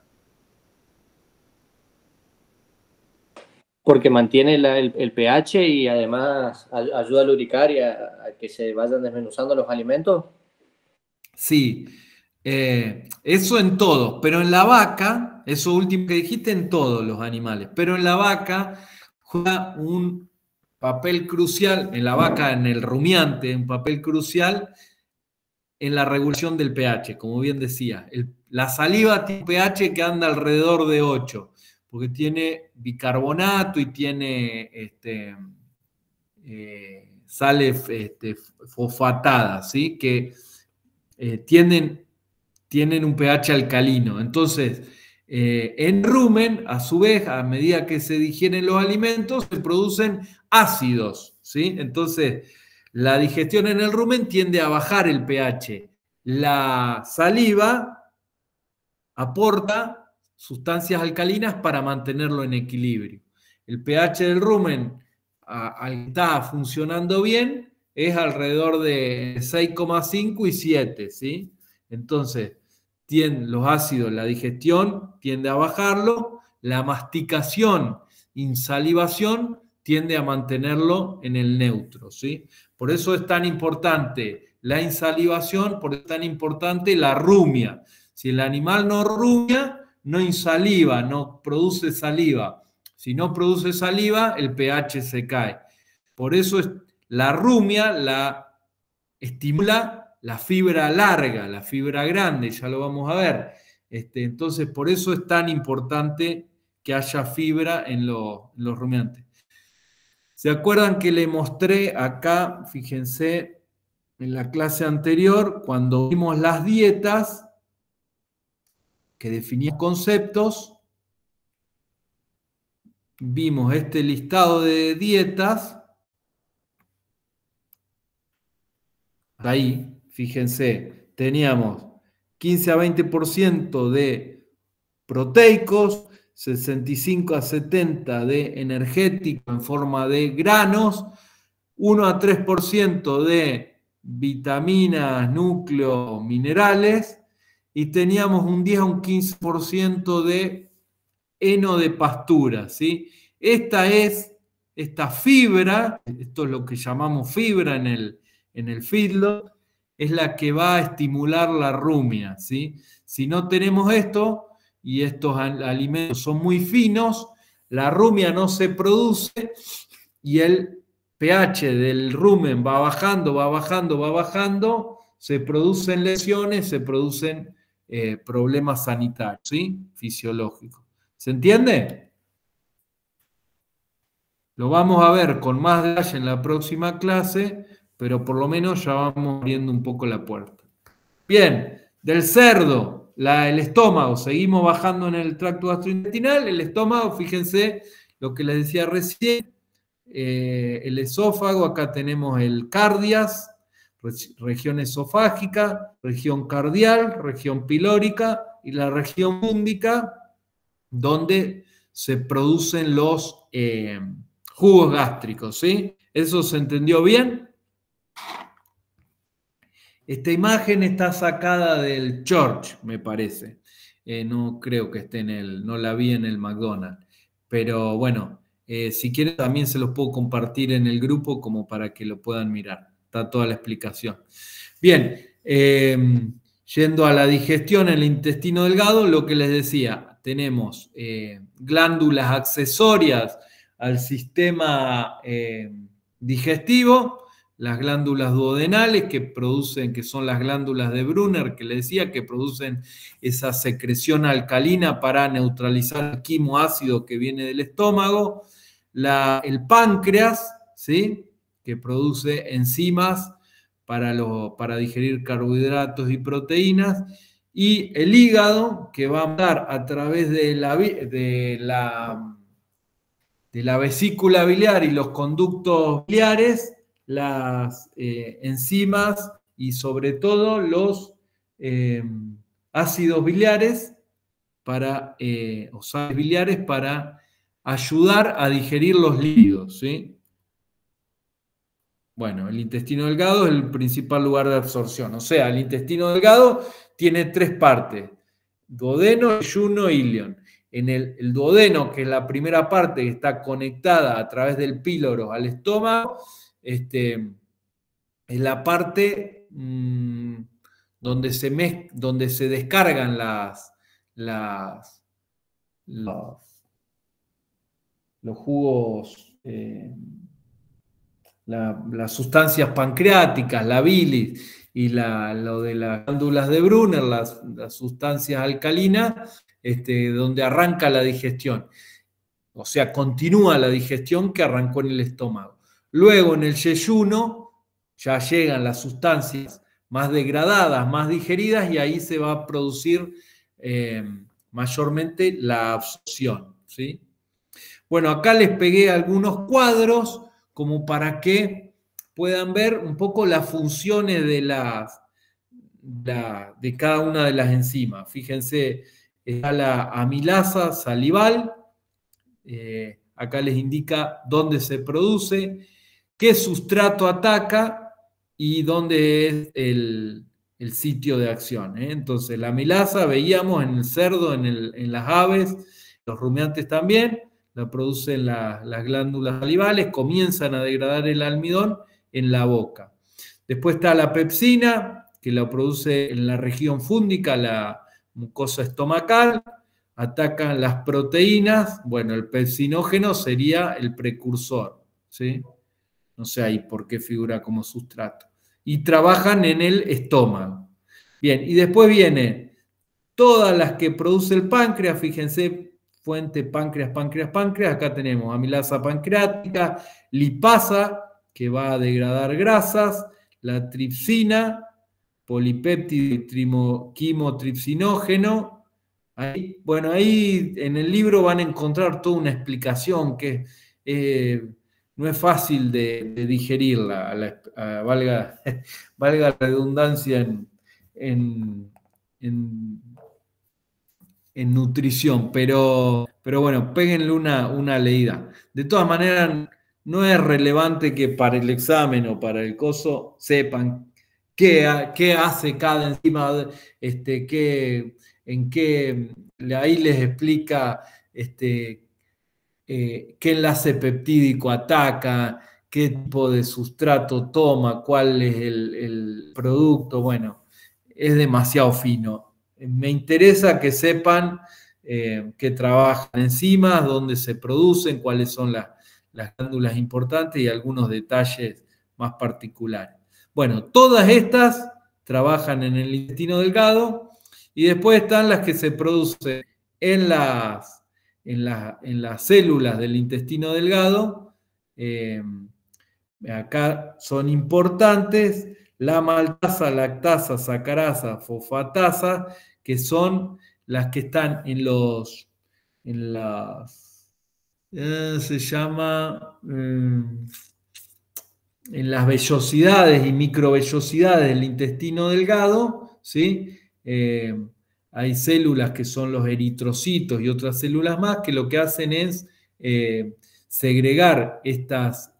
Porque mantiene el pH y además ayuda a lubricar y a que se vayan desmenuzando los alimentos. Sí, eso en todos, pero en la vaca, eso último que dijiste, en todos los animales, pero en la vaca juega un papel crucial, en la vaca, en el rumiante, un papel crucial en la regulación del pH, como bien decía. La saliva tiene un pH que anda alrededor de 8, porque tiene bicarbonato y tiene sales fosfatadas, ¿sí? Que tienen un pH alcalino. Entonces, en rumen, a su vez, a medida que se digieren los alimentos, se producen ácidos, ¿sí? Entonces, la digestión en el rumen tiende a bajar el pH. La saliva aporta sustancias alcalinas para mantenerlo en equilibrio. El pH del rumen, al que está funcionando bien, es alrededor de 6,5 y 7, ¿sí? Entonces, los ácidos, la digestión tiende a bajarlo, la masticación, insalivación, tiende a mantenerlo en el neutro, ¿sí? Por eso es tan importante la insalivación, por eso es tan importante la rumia. Si el animal no rumia, no insaliva, no produce saliva. Si no produce saliva, el pH se cae. Por eso la rumia la estimula la fibra larga, la fibra grande, ya lo vamos a ver. Entonces, por eso es tan importante que haya fibra en los rumiantes. ¿Se acuerdan que le mostré acá, fíjense, en la clase anterior, cuando vimos las dietas, que definían conceptos, vimos este listado de dietas, ahí, fíjense, teníamos 15 a 20% de proteicos, 65 a 70 de energético en forma de granos, 1 a 3% de vitaminas, núcleos, minerales, y teníamos un 10 a un 15% de heno de pastura, ¿sí? Esta fibra, esto es lo que llamamos fibra en el feedlot, es la que va a estimular la rumia, ¿sí? Si no tenemos esto, y estos alimentos son muy finos, la rumia no se produce y el pH del rumen va bajando, va bajando, va bajando, se producen lesiones, se producen problemas sanitarios, ¿sí? Fisiológicos. ¿Se entiende? Lo vamos a ver con más detalle en la próxima clase, pero por lo menos ya vamos abriendo un poco la puerta. Bien, del cerdo, el estómago, seguimos bajando en el tracto gastrointestinal, el estómago, fíjense lo que les decía recién, el esófago, acá tenemos el cardias, región esofágica, región cardial, región pilórica y la región múndica, donde se producen los jugos gástricos, ¿sí? ¿Eso se entendió bien? Esta imagen está sacada del Church, me parece. No creo que esté no la vi en el McDonald's. Pero bueno, si quieren también se los puedo compartir en el grupo como para que lo puedan mirar. Está toda la explicación. Bien, yendo a la digestión en el intestino delgado, lo que les decía, tenemos glándulas accesorias al sistema digestivo, las glándulas duodenales que son las glándulas de Brunner, que les decía, que producen esa secreción alcalina para neutralizar el quimoácido que viene del estómago, el páncreas, ¿sí? Que produce enzimas para digerir carbohidratos y proteínas, y el hígado, que va a mandar a través de la vesícula biliar y los conductos biliares las enzimas y sobre todo los ácidos biliares o sales biliares para ayudar a digerir los líquidos, ¿sí? Bueno, el intestino delgado es el principal lugar de absorción, o sea, el intestino delgado tiene 3 partes, duodeno, yeyuno, ilion. En el duodeno, que es la primera parte que está conectada a través del píloro al estómago, es la parte donde se descargan los jugos, las sustancias pancreáticas, la bilis y lo de las glándulas de Brunner, las sustancias alcalinas, donde arranca la digestión. O sea, continúa la digestión que arrancó en el estómago. Luego en el yeyuno ya llegan las sustancias más degradadas, más digeridas, y ahí se va a producir mayormente la absorción, ¿sí? Bueno, acá les pegué algunos cuadros como para que puedan ver un poco las funciones de cada una de las enzimas. Fíjense, está la amilasa salival, acá les indica dónde se produce, qué sustrato ataca y dónde es el sitio de acción, ¿eh? Entonces, la amilasa veíamos en el cerdo, en las aves, los rumiantes también, la producen las glándulas salivales, comienzan a degradar el almidón en la boca. Después está la pepsina, que la produce en la región fúndica, la mucosa estomacal, atacan las proteínas, bueno, el pepsinógeno sería el precursor, ¿sí? No sé ahí por qué figura como sustrato. Y trabajan en el estómago. Bien, y después vienen todas las que produce el páncreas, fíjense, fuente páncreas, páncreas, páncreas, acá tenemos amilasa pancreática, lipasa, que va a degradar grasas, la tripsina, polipéptido quimotripsinógeno. Ahí, bueno, ahí en el libro van a encontrar toda una explicación que no es fácil de digerirla, valga la redundancia en nutrición, pero bueno, péguenle una leída. De todas maneras, no es relevante que para el examen o para el coso sepan qué hace cada enzima, ahí les explica qué enlace peptídico ataca, qué tipo de sustrato toma, cuál es el producto. Bueno, es demasiado fino. Me interesa que sepan que trabajan enzimas, dónde se producen, cuáles son las glándulas importantes y algunos detalles más particulares. Bueno, todas estas trabajan en el intestino delgado y después están las que se producen en las células del intestino delgado. Acá son importantes la maltasa, lactasa, sacarasa, fosfatasa, que son las que están en las vellosidades y microvellosidades del intestino delgado, ¿sí? Hay células que son los eritrocitos y otras células más que lo que hacen es segregar estas,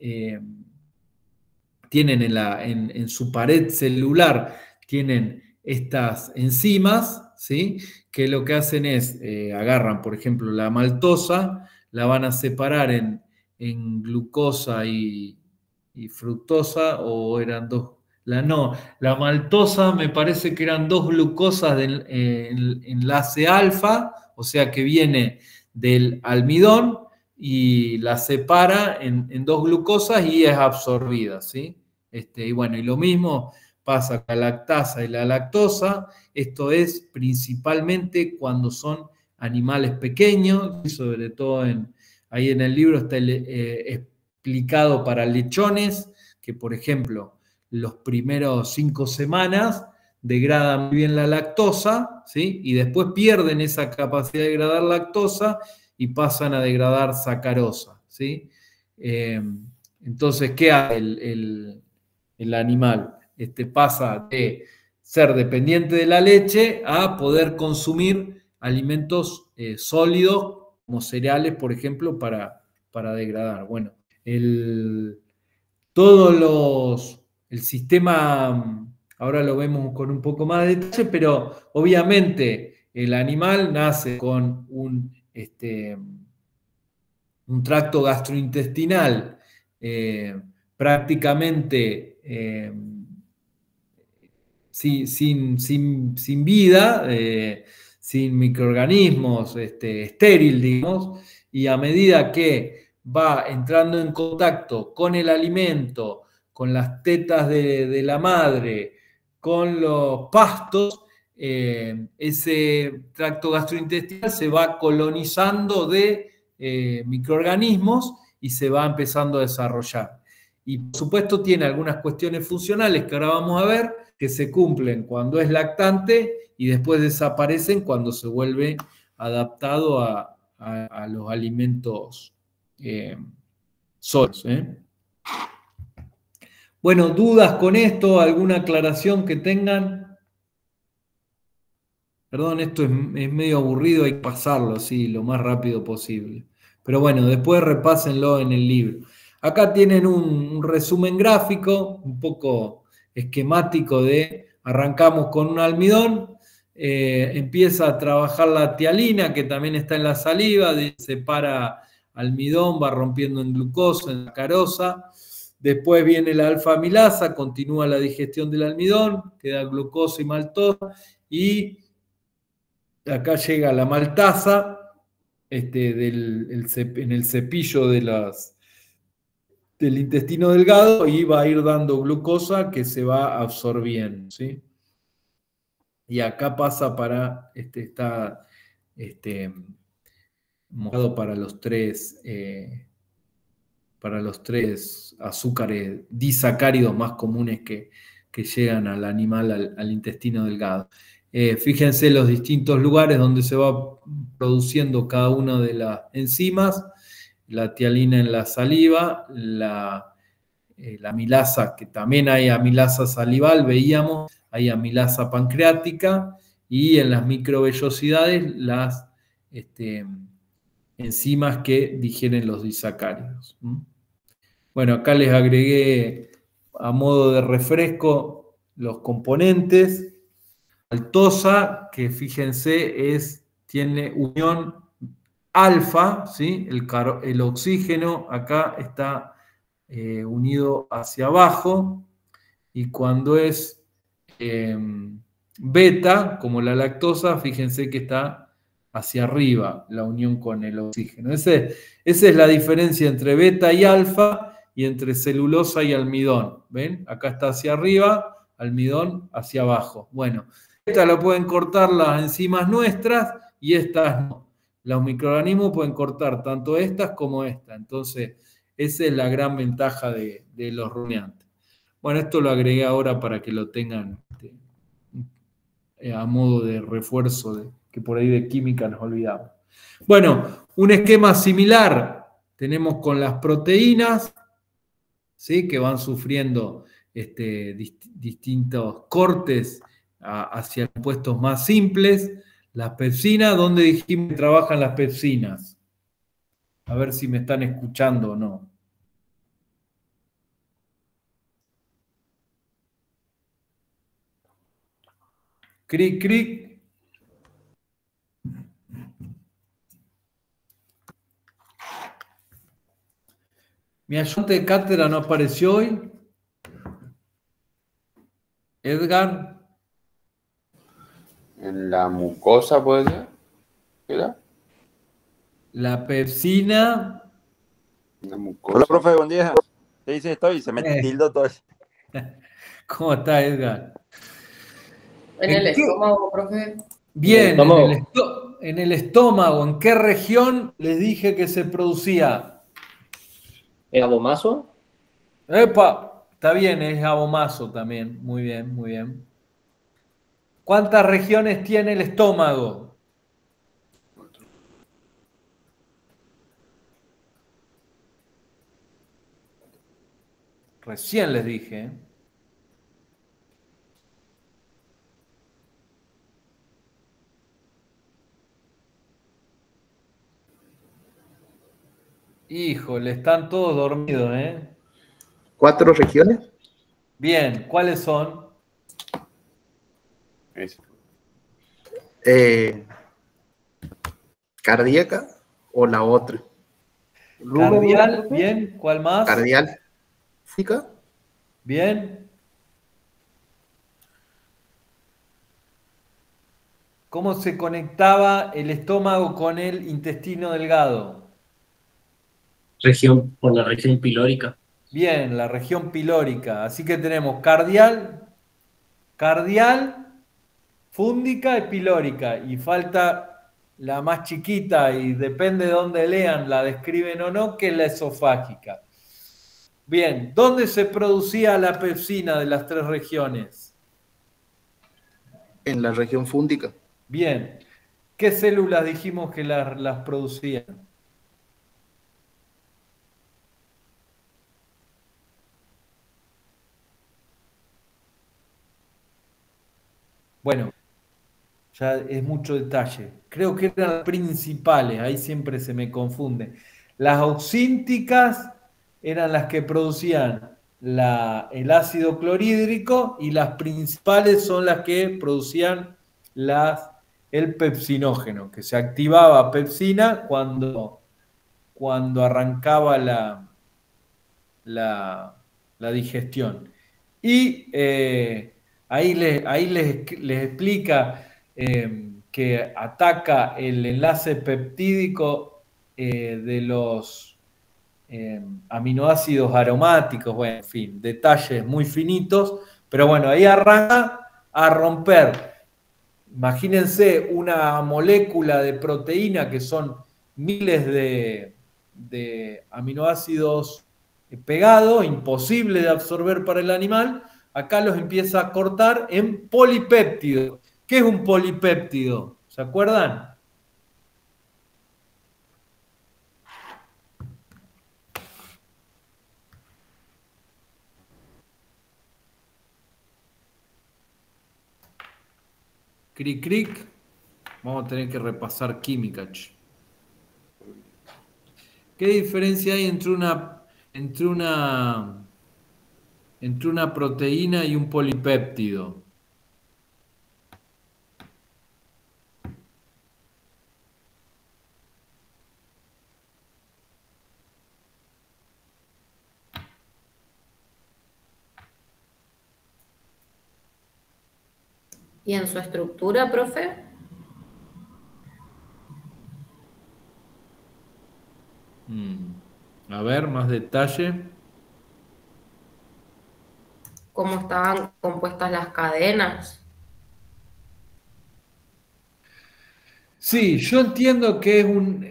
tienen en su pared celular, tienen estas enzimas, ¿sí? Que lo que hacen es, agarran, por ejemplo, la maltosa, la van a separar en glucosa y fructosa, o eran dos. La maltosa me parece que eran dos glucosas del enlace alfa, o sea que viene del almidón y la separa en dos glucosas y es absorbida, ¿sí? Y bueno, y lo mismo pasa con la lactasa y la lactosa. Esto es principalmente cuando son animales pequeños, y sobre todo ahí en el libro está explicado para lechones, que por ejemplo, los primeros 5 semanas degradan muy bien la lactosa, ¿sí? Y después pierden esa capacidad de degradar lactosa y pasan a degradar sacarosa, ¿sí? Entonces, ¿qué hace el animal? Pasa de ser dependiente de la leche a poder consumir alimentos sólidos, como cereales, por ejemplo, para degradar. Bueno, el sistema, ahora lo vemos con un poco más de detalle, pero obviamente el animal nace con un tracto gastrointestinal prácticamente sin vida, sin microorganismos, estéril, digamos, y a medida que va entrando en contacto con el alimento, con las tetas de la madre, con los pastos, ese tracto gastrointestinal se va colonizando de microorganismos y se va empezando a desarrollar. Y por supuesto tiene algunas cuestiones funcionales que ahora vamos a ver, que se cumplen cuando es lactante y después desaparecen cuando se vuelve adaptado a los alimentos sólidos. Bueno, ¿dudas con esto? ¿Alguna aclaración que tengan? Perdón, esto es medio aburrido, hay que pasarlo así lo más rápido posible. Pero bueno, después repásenlo en el libro. Acá tienen un resumen gráfico, un poco esquemático arrancamos con un almidón, empieza a trabajar la tialina, que también está en la saliva, separa almidón, va rompiendo en glucosa, en sacarosa. Después viene la alfa-amilasa, continúa la digestión del almidón, queda glucosa y maltosa, y acá llega la maltasa en el cepillo del intestino delgado y va a ir dando glucosa que se va absorbiendo, ¿sí? Y acá pasa para, está mojado para los tres azúcares disacáridos más comunes que llegan al animal, al intestino delgado. Fíjense los distintos lugares donde se va produciendo cada una de las enzimas, la tialina en la saliva, la amilasa, que también hay amilasa salival, veíamos, hay amilasa pancreática, y en las microvellosidades las enzimas que digieren los disacáridos. Bueno, acá les agregué a modo de refresco los componentes. Maltosa, que fíjense tiene unión alfa, ¿sí? El oxígeno acá está unido hacia abajo, y cuando es beta, como la lactosa, fíjense que está hacia arriba la unión con el oxígeno. Esa es la diferencia entre beta y alfa y entre celulosa y almidón. ¿Ven? Acá está hacia arriba, almidón hacia abajo. Bueno, esta la pueden cortar las enzimas nuestras y estas no. Los microorganismos pueden cortar tanto estas como estas. Entonces, esa es la gran ventaja de los rumiantes. Bueno, esto lo agregué ahora para que lo tengan a modo de refuerzo, que por ahí de química nos olvidamos. Bueno, un esquema similar tenemos con las proteínas, ¿sí? Que van sufriendo distintos cortes hacia compuestos más simples. Las pepsinas, ¿dónde dijimos que trabajan las pepsinas? A ver si me están escuchando o no. Cric, cric. Mi ayudante de cátedra no apareció hoy. Edgar. En la mucosa, ¿puede ser? ¿Qué era? La pepsina. La mucosa. Hola, profe, buen día. ¿Qué dice? Estoy, se me tildó todo. ¿Cómo está, Edgar? En el estómago, profe. Bien, en el estómago. ¿En qué región les dije que se producía? ¿Es abomaso? ¡Epa! Está bien, es abomaso también. Muy bien, muy bien. ¿Cuántas regiones tiene el estómago? Recién les dije, ¿eh? Híjole, están todos dormidos, ¿eh? 4 regiones. Bien, ¿cuáles son? Cardíaca o la otra. Cardial, bien, ¿cuál más? Cardial. Física. Bien. ¿Cómo se conectaba el estómago con el intestino delgado? Por la región pilórica. Bien, la región pilórica. Así que tenemos cardial, fúndica y pilórica. Y falta la más chiquita, y depende de dónde lean, la describen o no, que es la esofágica. Bien, ¿dónde se producía la pepsina de las 3 regiones? En la región fúndica. Bien, ¿qué células dijimos que las producían? Bueno, ya es mucho detalle. Creo que eran las principales, ahí siempre se me confunde. Las oxínticas eran las que producían el ácido clorhídrico, y las principales son las que producían el pepsinógeno, que se activaba pepsina cuando arrancaba la digestión. Y ahí les explica que ataca el enlace peptídico de los aminoácidos aromáticos, bueno, en fin, detalles muy finitos, pero bueno, ahí arranca a romper. Imagínense una molécula de proteína que son miles de aminoácidos pegados, imposible de absorber para el animal. Acá los empieza a cortar en polipéptidos. ¿Qué es un polipéptido? ¿Se acuerdan? Cric, cric. Vamos a tener que repasar química. ¿Qué diferencia hay entre una proteína y un polipéptido? ¿Y en su estructura, profe? A ver, más detalle. ¿Cómo estaban compuestas las cadenas? Sí, yo entiendo que un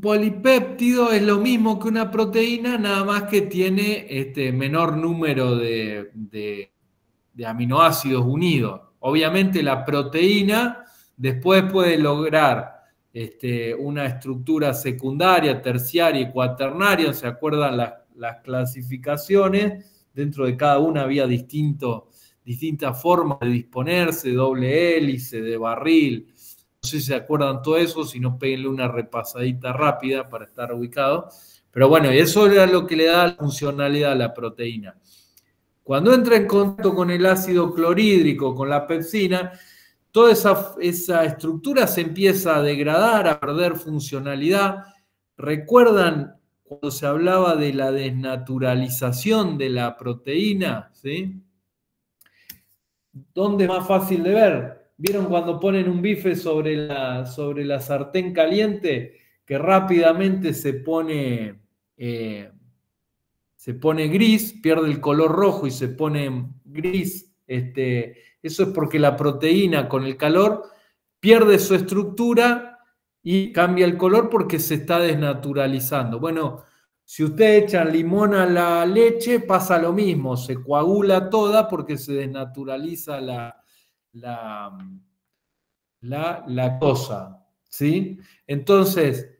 polipéptido es lo mismo que una proteína, nada más que tiene menor número de aminoácidos unidos. Obviamente la proteína después puede lograr una estructura secundaria, terciaria y cuaternaria. ¿Se acuerdan las clasificaciones? Dentro de cada una había distintas formas de disponerse, doble hélice, de barril. No sé si se acuerdan todo eso, si no, péguenle una repasadita rápida para estar ubicado. Pero bueno, eso era lo que le da la funcionalidad a la proteína. Cuando entra en contacto con el ácido clorhídrico, con la pepsina, toda esa estructura se empieza a degradar, a perder funcionalidad. ¿Recuerdan cuando se hablaba de la desnaturalización de la proteína? ¿Sí? ¿Dónde es más fácil de ver? ¿Vieron cuando ponen un bife sobre la sartén caliente que rápidamente se pone gris, pierde el color rojo y se pone gris? Eso es porque la proteína con el calor pierde su estructura y cambia el color porque se está desnaturalizando. Bueno, si ustedes echan limón a la leche, pasa lo mismo, se coagula toda porque se desnaturaliza la cosa, ¿sí? Entonces,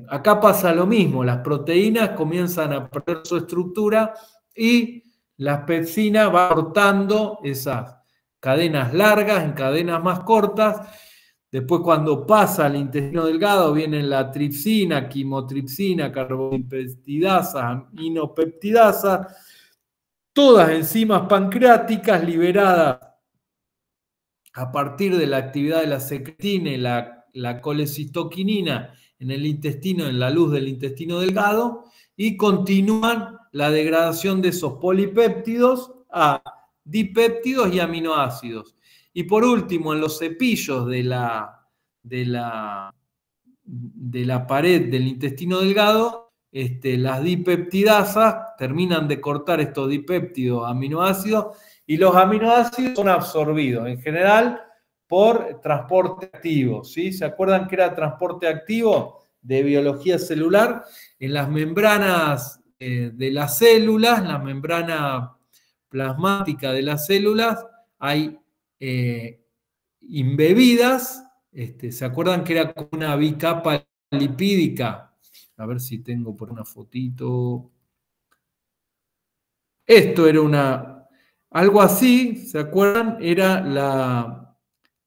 acá pasa lo mismo, las proteínas comienzan a perder su estructura y la pepsina va cortando esas cadenas largas en cadenas más cortas. Después, cuando pasa al intestino delgado, vienen la tripsina, quimotripsina, carbonipeptidasa, aminopeptidasa, todas enzimas pancreáticas liberadas a partir de la actividad de la secretina y la colecistoquinina en el intestino, en la luz del intestino delgado, y continúan la degradación de esos polipéptidos a dipéptidos y aminoácidos. Y por último, en los cepillos de la pared del intestino delgado, las dipeptidasas terminan de cortar estos dipéptidos aminoácidos y los aminoácidos son absorbidos en general por transporte activo, ¿sí? ¿Se acuerdan que era transporte activo de biología celular? En las membranas de las células, la membrana plasmática de las células, hay imbebidas, ¿se acuerdan que era como una bicapa lipídica? A ver si tengo por una fotito. Esto era algo así, ¿se acuerdan? Era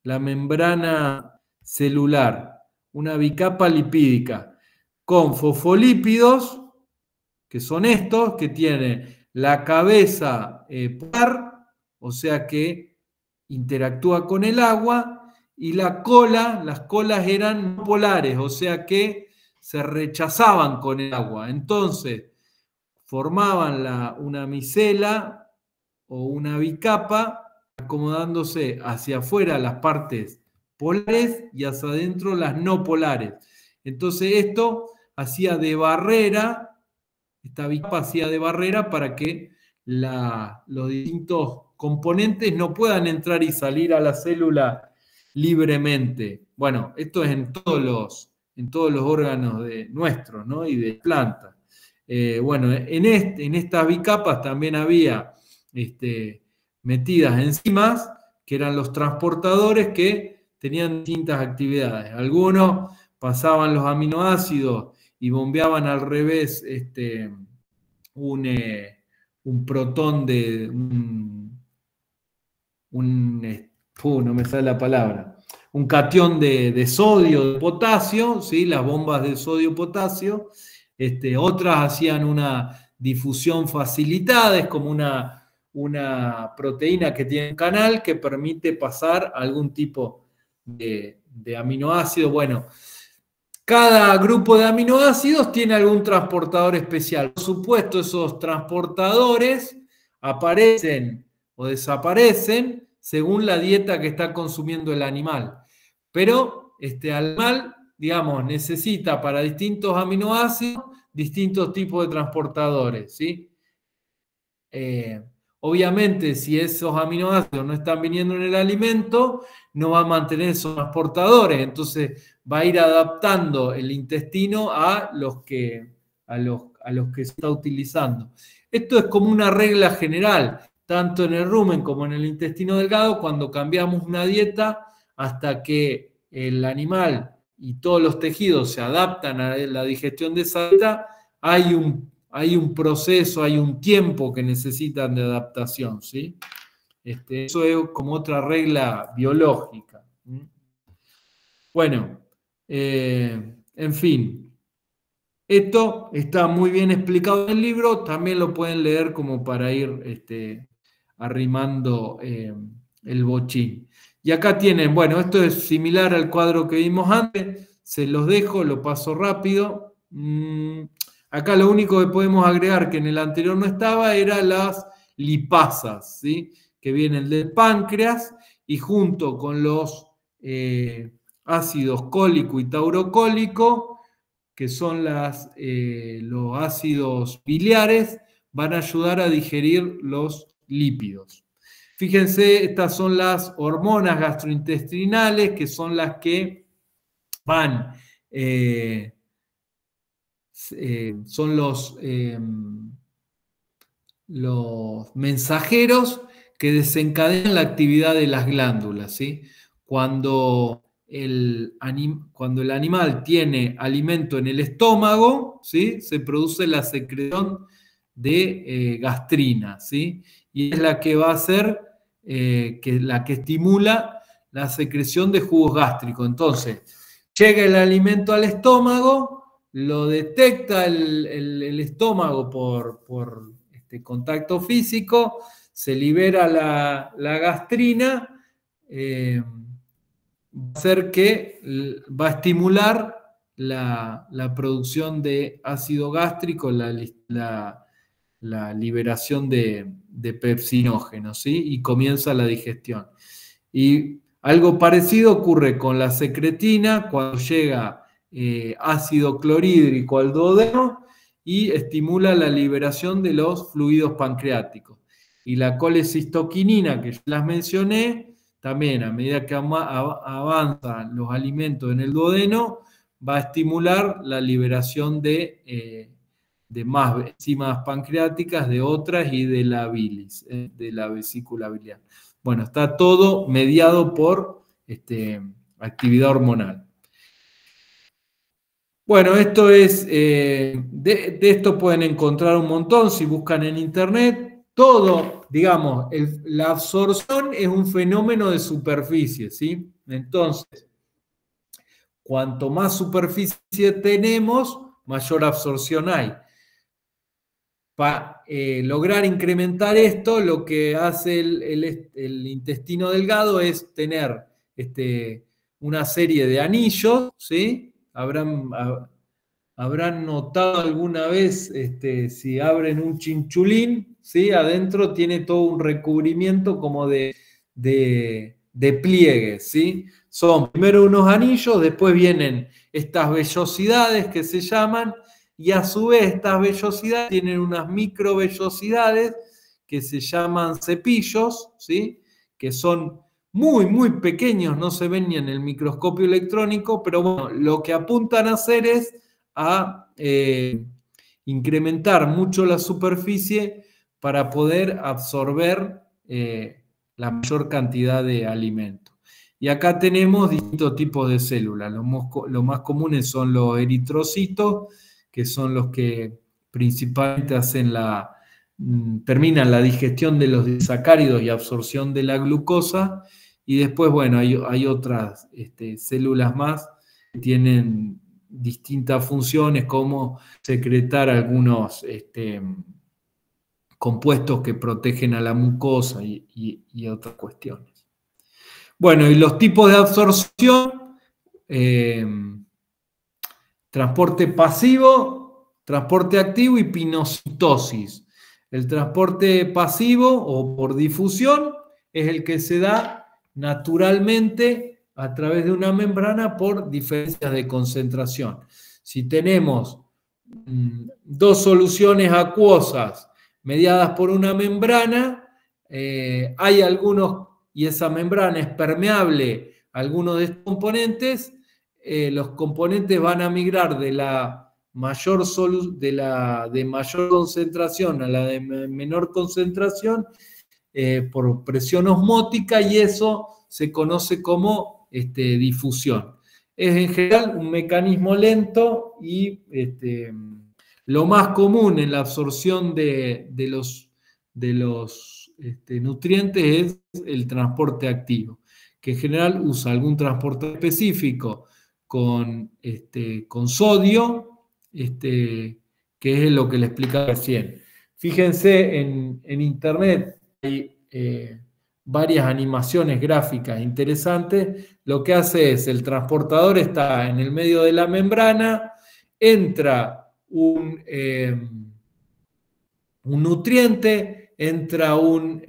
la membrana celular, una bicapa lipídica con fosfolípidos, que son estos, que tienen la cabeza polar, o sea que interactúa con el agua, y las colas eran polares, o sea que se rechazaban con el agua. Entonces, formaban una micela o una bicapa, acomodándose hacia afuera las partes polares y hacia adentro las no polares. Entonces esto hacía de barrera, esta bicapa hacía de barrera para que los distintos componentes no puedan entrar y salir a la célula libremente. Bueno, esto es en todos los órganos nuestros, ¿no? Y de plantas. Bueno, en estas bicapas también había metidas enzimas, que eran los transportadores que tenían distintas actividades. Algunos pasaban los aminoácidos y bombeaban al revés un protón no me sale la palabra, un catión de sodio, de potasio, ¿sí? Las bombas de sodio-potasio. Otras hacían una difusión facilitada, es como una proteína que tiene un canal que permite pasar algún tipo de aminoácido. Bueno, cada grupo de aminoácidos tiene algún transportador especial. Por supuesto, esos transportadores aparecen o desaparecen según la dieta que está consumiendo el animal. Pero el animal, digamos, necesita para distintos aminoácidos distintos tipos de transportadores, ¿sí? Obviamente, si esos aminoácidos no están viniendo en el alimento, no va a mantener esos transportadores, entonces va a ir adaptando el intestino a los que se está utilizando. Esto es como una regla general, tanto en el rumen como en el intestino delgado, cuando cambiamos una dieta, hasta que el animal y todos los tejidos se adaptan a la digestión de esa dieta, hay un proceso, hay un tiempo que necesitan de adaptación, ¿sí? Eso es como otra regla biológica. Bueno, en fin, esto está muy bien explicado en el libro, también lo pueden leer como para ir arrimando el bochín. Y acá tienen, bueno, esto es similar al cuadro que vimos antes, se los dejo, lo paso rápido. Acá lo único que podemos agregar que en el anterior no estaba eran las lipasas, ¿sí? Que vienen del páncreas y junto con los ácidos cólico y taurocólico, que son los ácidos biliares, van a ayudar a digerir los lípidos. Fíjense, estas son las hormonas gastrointestinales, que son las que van... son los mensajeros que desencadenan la actividad de las glándulas, ¿sí? Cuando el animal tiene alimento en el estómago, ¿sí? Se produce la secreción de gastrina, ¿sí? Y es la que va a hacer, la que estimula la secreción de jugos gástricos. Entonces, llega el alimento al estómago, lo detecta el estómago por contacto físico, se libera la gastrina, va a estimular la producción de ácido gástrico, la liberación de pepsinógenos, ¿sí? Y comienza la digestión. Y algo parecido ocurre con la secretina cuando llega ácido clorhídrico al duodeno y estimula la liberación de los fluidos pancreáticos. Y la colecistoquinina, que ya las mencioné, también a medida que avanzan los alimentos en el duodeno, va a estimular la liberación de más enzimas pancreáticas, de otras y de la bilis, de la vesícula biliar. Bueno, está todo mediado por actividad hormonal. Bueno, esto es, de esto pueden encontrar un montón si buscan en internet. Todo, digamos, la absorción es un fenómeno de superficie, ¿sí? Entonces, cuanto más superficie tenemos, mayor absorción hay. Para lograr incrementar esto, lo que hace el intestino delgado es tener una serie de anillos, ¿sí? habrán notado alguna vez, si abren un chinchulín, ¿sí? Adentro tiene todo un recubrimiento como de pliegues, ¿sí? Son primero unos anillos, después vienen estas vellosidades que se llaman, y a su vez estas vellosidades tienen unas microvellosidades que se llaman cepillos, ¿sí? Que son muy, muy pequeños, no se ven ni en el microscopio electrónico, pero bueno, lo que apuntan a hacer es a incrementar mucho la superficie para poder absorber la mayor cantidad de alimento. Y acá tenemos distintos tipos de células. Los más comunes son los eritrocitos, que son los que principalmente terminan la digestión de los disacáridos y absorción de la glucosa. Y después, bueno, hay otras células más que tienen distintas funciones, como secretar algunos compuestos que protegen a la mucosa y otras cuestiones. Bueno, y los tipos de absorción, transporte pasivo, transporte activo y pinocitosis. El transporte pasivo o por difusión es el que se da naturalmente a través de una membrana por diferencias de concentración. Si tenemos dos soluciones acuosas mediadas por una membrana, hay algunos, y esa membrana es permeable a algunos de estos componentes, los componentes van a migrar de la de mayor concentración a la de menor concentración por presión osmótica, y eso se conoce como difusión. Es en general un mecanismo lento y lo más común en la absorción de los nutrientes es el transporte activo, que en general usa algún transporte específico con sodio, que es lo que le explicaba recién. Fíjense, en internet hay varias animaciones gráficas interesantes. Lo que hace es, el transportador está en el medio de la membrana, entra un nutriente, entra un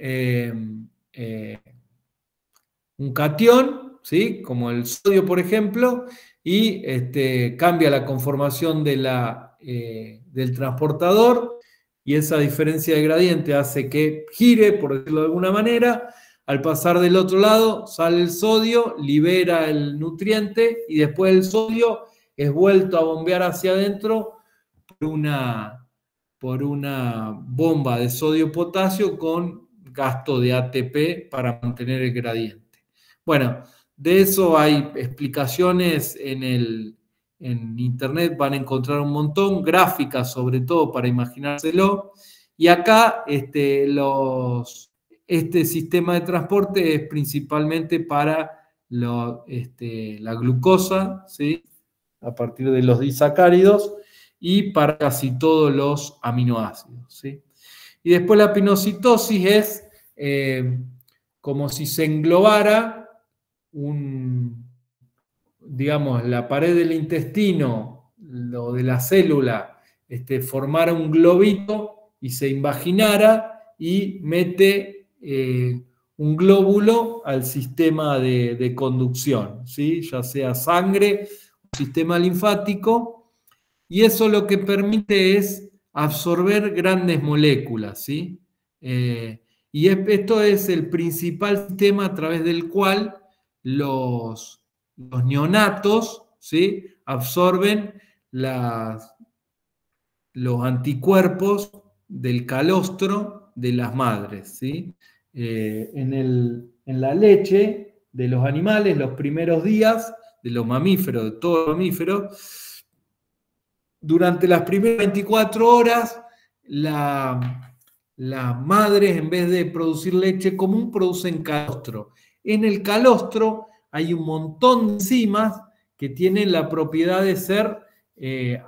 catión, ¿sí? Como el sodio, por ejemplo, y cambia la conformación del transportador, y esa diferencia de gradiente hace que gire, por decirlo de alguna manera. Al pasar del otro lado sale el sodio, libera el nutriente, y después el sodio es vuelto a bombear hacia adentro por una bomba de sodio-potasio con gasto de ATP para mantener el gradiente. Bueno, de eso hay explicaciones en internet, van a encontrar un montón, gráficas sobre todo para imaginárselo. Y acá este sistema de transporte es principalmente para la glucosa, ¿sí? A partir de los disacáridos, y para casi todos los aminoácidos, ¿sí? Y después la pinocitosis es como si se englobara digamos, la pared del intestino, lo de la célula, formara un globito y se imaginara y mete un glóbulo al sistema de conducción, ¿sí? Ya sea sangre o sistema linfático, y eso lo que permite es absorber grandes moléculas, ¿sí? Y esto es el principal sistema a través del cual los neonatos, ¿sí? Absorben los anticuerpos del calostro de las madres, ¿sí? En la leche de los animales, los primeros días de los mamíferos, de todos los mamíferos, durante las primeras 24 horas, las madres, en vez de producir leche común, producen calostro. En el calostro hay un montón de enzimas que tienen la propiedad de ser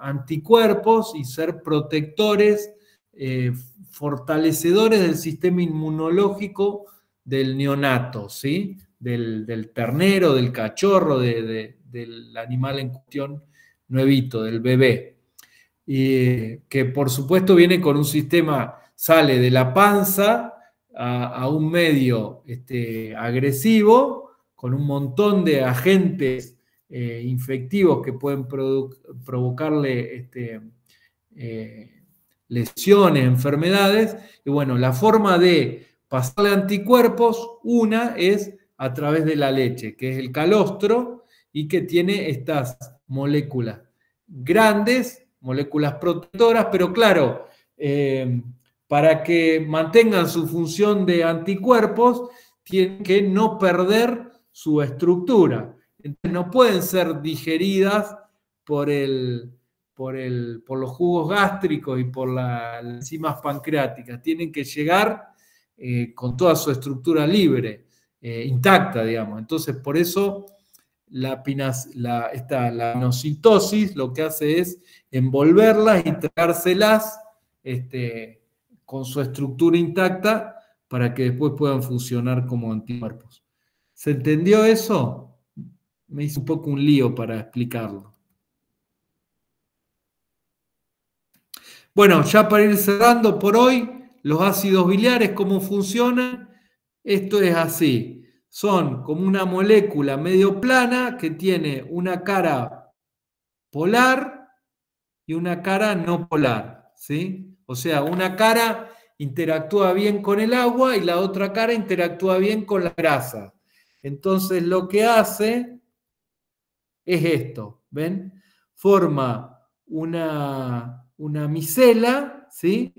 anticuerpos y ser protectores, fortalecedores del sistema inmunológico del neonato, ¿sí? Del ternero, del cachorro, del animal en cuestión nuevito, del bebé. que por supuesto viene con un sistema, sale de la panza a un medio agresivo, con un montón de agentes infectivos que pueden provocarle lesiones, enfermedades. Y bueno, la forma de pasarle anticuerpos, una es a través de la leche, que es el calostro, y que tiene estas moléculas grandes, moléculas protectoras, pero claro, para que mantengan su función de anticuerpos, tienen que no perder su estructura. Entonces, no pueden ser digeridas por los jugos gástricos y por las enzimas pancreáticas. Tienen que llegar con toda su estructura libre, intacta, digamos. Entonces, por eso la pinocitosis lo que hace es envolverlas y tragárselas con su estructura intacta para que después puedan funcionar como anticuerpos. ¿Se entendió eso? Me hice un poco un lío para explicarlo. Bueno, ya para ir cerrando por hoy, los ácidos biliares, ¿cómo funcionan? Esto es así. Son como una molécula medio plana que tiene una cara polar y una cara no polar, ¿sí? O sea, una cara interactúa bien con el agua y la otra cara interactúa bien con la grasa. Entonces lo que hace es esto, ¿ven? Forma una micela, ¿sí?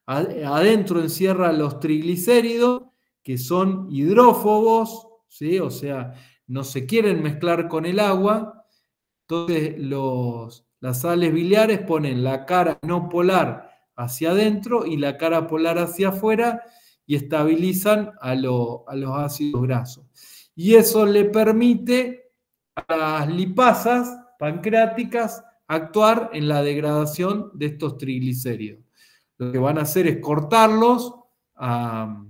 Adentro encierra los triglicéridos, que son hidrófobos, ¿sí? O sea, no se quieren mezclar con el agua. Entonces las sales biliares ponen la cara no polar hacia adentro y la cara polar hacia afuera y estabilizan a los ácidos grasos. Y eso le permite a las lipasas pancreáticas actuar en la degradación de estos triglicéridos. Lo que van a hacer es cortarlos a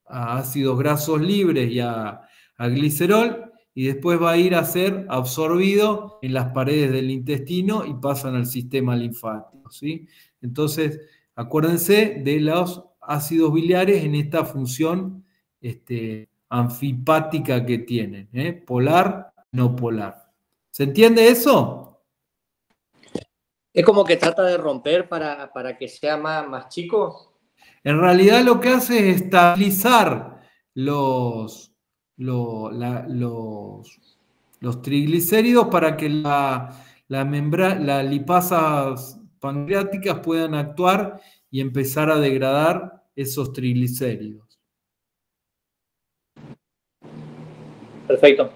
ácidos grasos libres y a glicerol, y después va a ir a ser absorbido en las paredes del intestino y pasan al sistema linfático, ¿sí? Entonces, acuérdense de los ácidos biliares en esta función anfipática que tienen, polar, no polar. ¿Se entiende eso? Es como que trata de romper para que sea más chico. En realidad lo que hace es estabilizar los triglicéridos para que las lipasas pancreáticas puedan actuar y empezar a degradar esos triglicéridos. Perfecto.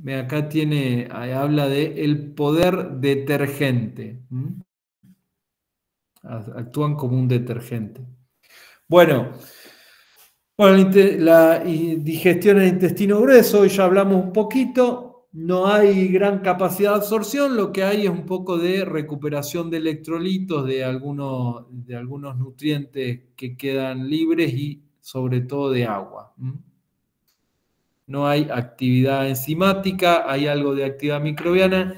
Acá habla de el poder detergente. Actúan como un detergente. Bueno, la digestión en el intestino grueso, hoy ya hablamos un poquito. No hay gran capacidad de absorción, lo que hay es un poco de recuperación de electrolitos, de algunos nutrientes que quedan libres y sobre todo de agua. No hay actividad enzimática, hay algo de actividad microbiana.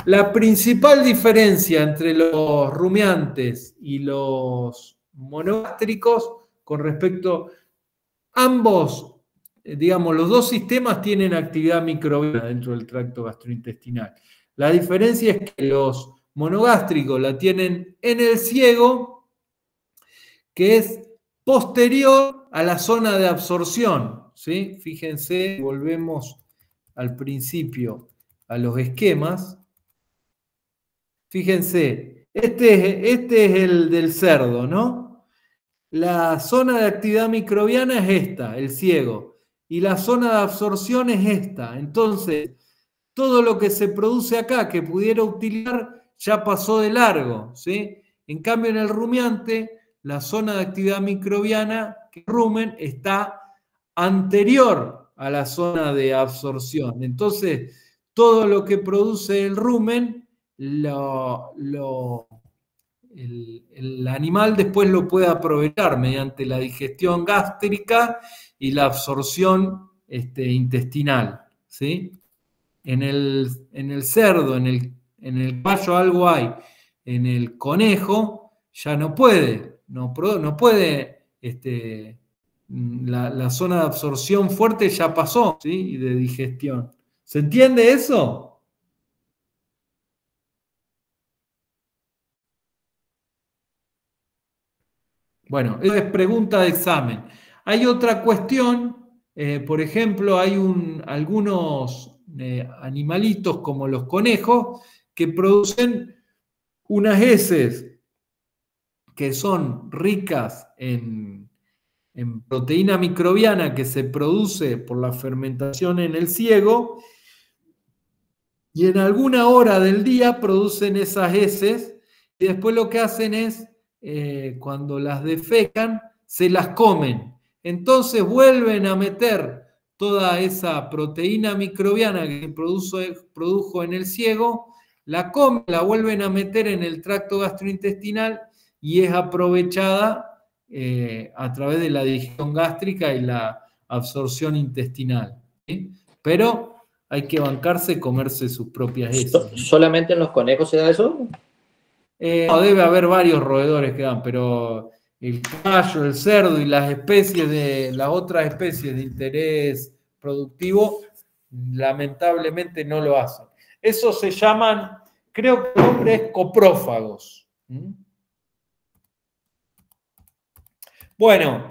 La principal diferencia entre los rumiantes y los monogástricos con respecto a ambos, digamos, los dos sistemas tienen actividad microbiana dentro del tracto gastrointestinal. La diferencia es que los monogástricos la tienen en el ciego, que es posterior a la zona de absorción, ¿sí? Fíjense, volvemos al principio a los esquemas. Fíjense, este es el del cerdo, ¿no? La zona de actividad microbiana es esta, el ciego, y la zona de absorción es esta. Entonces, todo lo que se produce acá que pudiera utilizar ya pasó de largo, ¿sí? En cambio, en el rumiante, la zona de actividad microbiana, que rumen, está anterior a la zona de absorción. Entonces, todo lo que produce el rumen, el animal después lo puede aprovechar mediante la digestión gástrica y la absorción intestinal, ¿sí? En el cerdo, en en el caballo algo hay, en el conejo ya no puede, no puede, la zona de absorción fuerte ya pasó, ¿sí? Y de digestión. ¿Se entiende eso? Bueno, eso es pregunta de examen. Hay otra cuestión, por ejemplo, hay algunos animalitos como los conejos que producen unas heces que son ricas en proteína microbiana que se produce por la fermentación en el ciego, y en alguna hora del día producen esas heces, y después lo que hacen es, cuando las defecan, se las comen. Entonces vuelven a meter toda esa proteína microbiana que produjo en el ciego, la comen, la vuelven a meter en el tracto gastrointestinal y es aprovechada a través de la digestión gástrica y la absorción intestinal, ¿sí? Pero hay que bancarse y comerse sus propias heces. ¿Solamente en los conejos se da eso? No, debe haber varios roedores que dan, pero el caballo, el cerdo y las otras especies de interés productivo, lamentablemente no lo hacen. Eso se llaman, creo que el nombre es coprófagos. Bueno,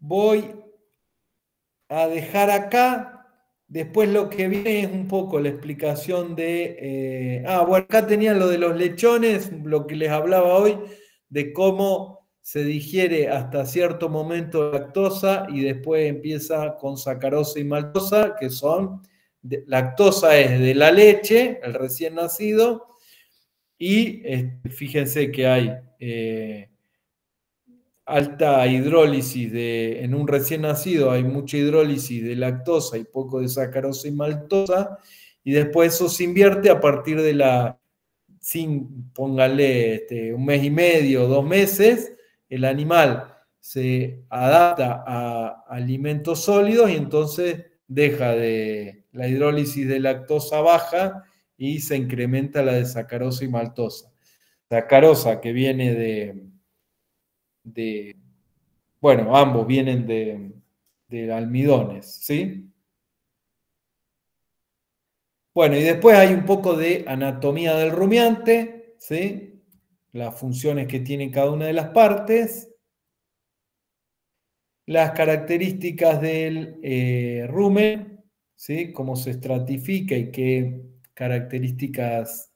voy a dejar acá. Después lo que viene es un poco la explicación de... bueno, acá tenían lo de los lechones, lo que les hablaba hoy, de cómo se digiere hasta cierto momento lactosa y después empieza con sacarosa y maltosa, que son... lactosa es de la leche, el recién nacido, y fíjense que hay... alta hidrólisis en un recién nacido, hay mucha hidrólisis de lactosa y poco de sacarosa y maltosa, y después eso se invierte a partir de póngale un mes y medio, 2 meses, el animal se adapta a alimentos sólidos y entonces deja de la hidrólisis de lactosa baja y se incrementa la de sacarosa y maltosa. Sacarosa que viene bueno, ambos vienen de almidones, ¿sí? Bueno, y después hay un poco de anatomía del rumiante, ¿sí? Las funciones que tiene cada una de las partes, las características del rumen, ¿sí? Cómo se estratifica y qué características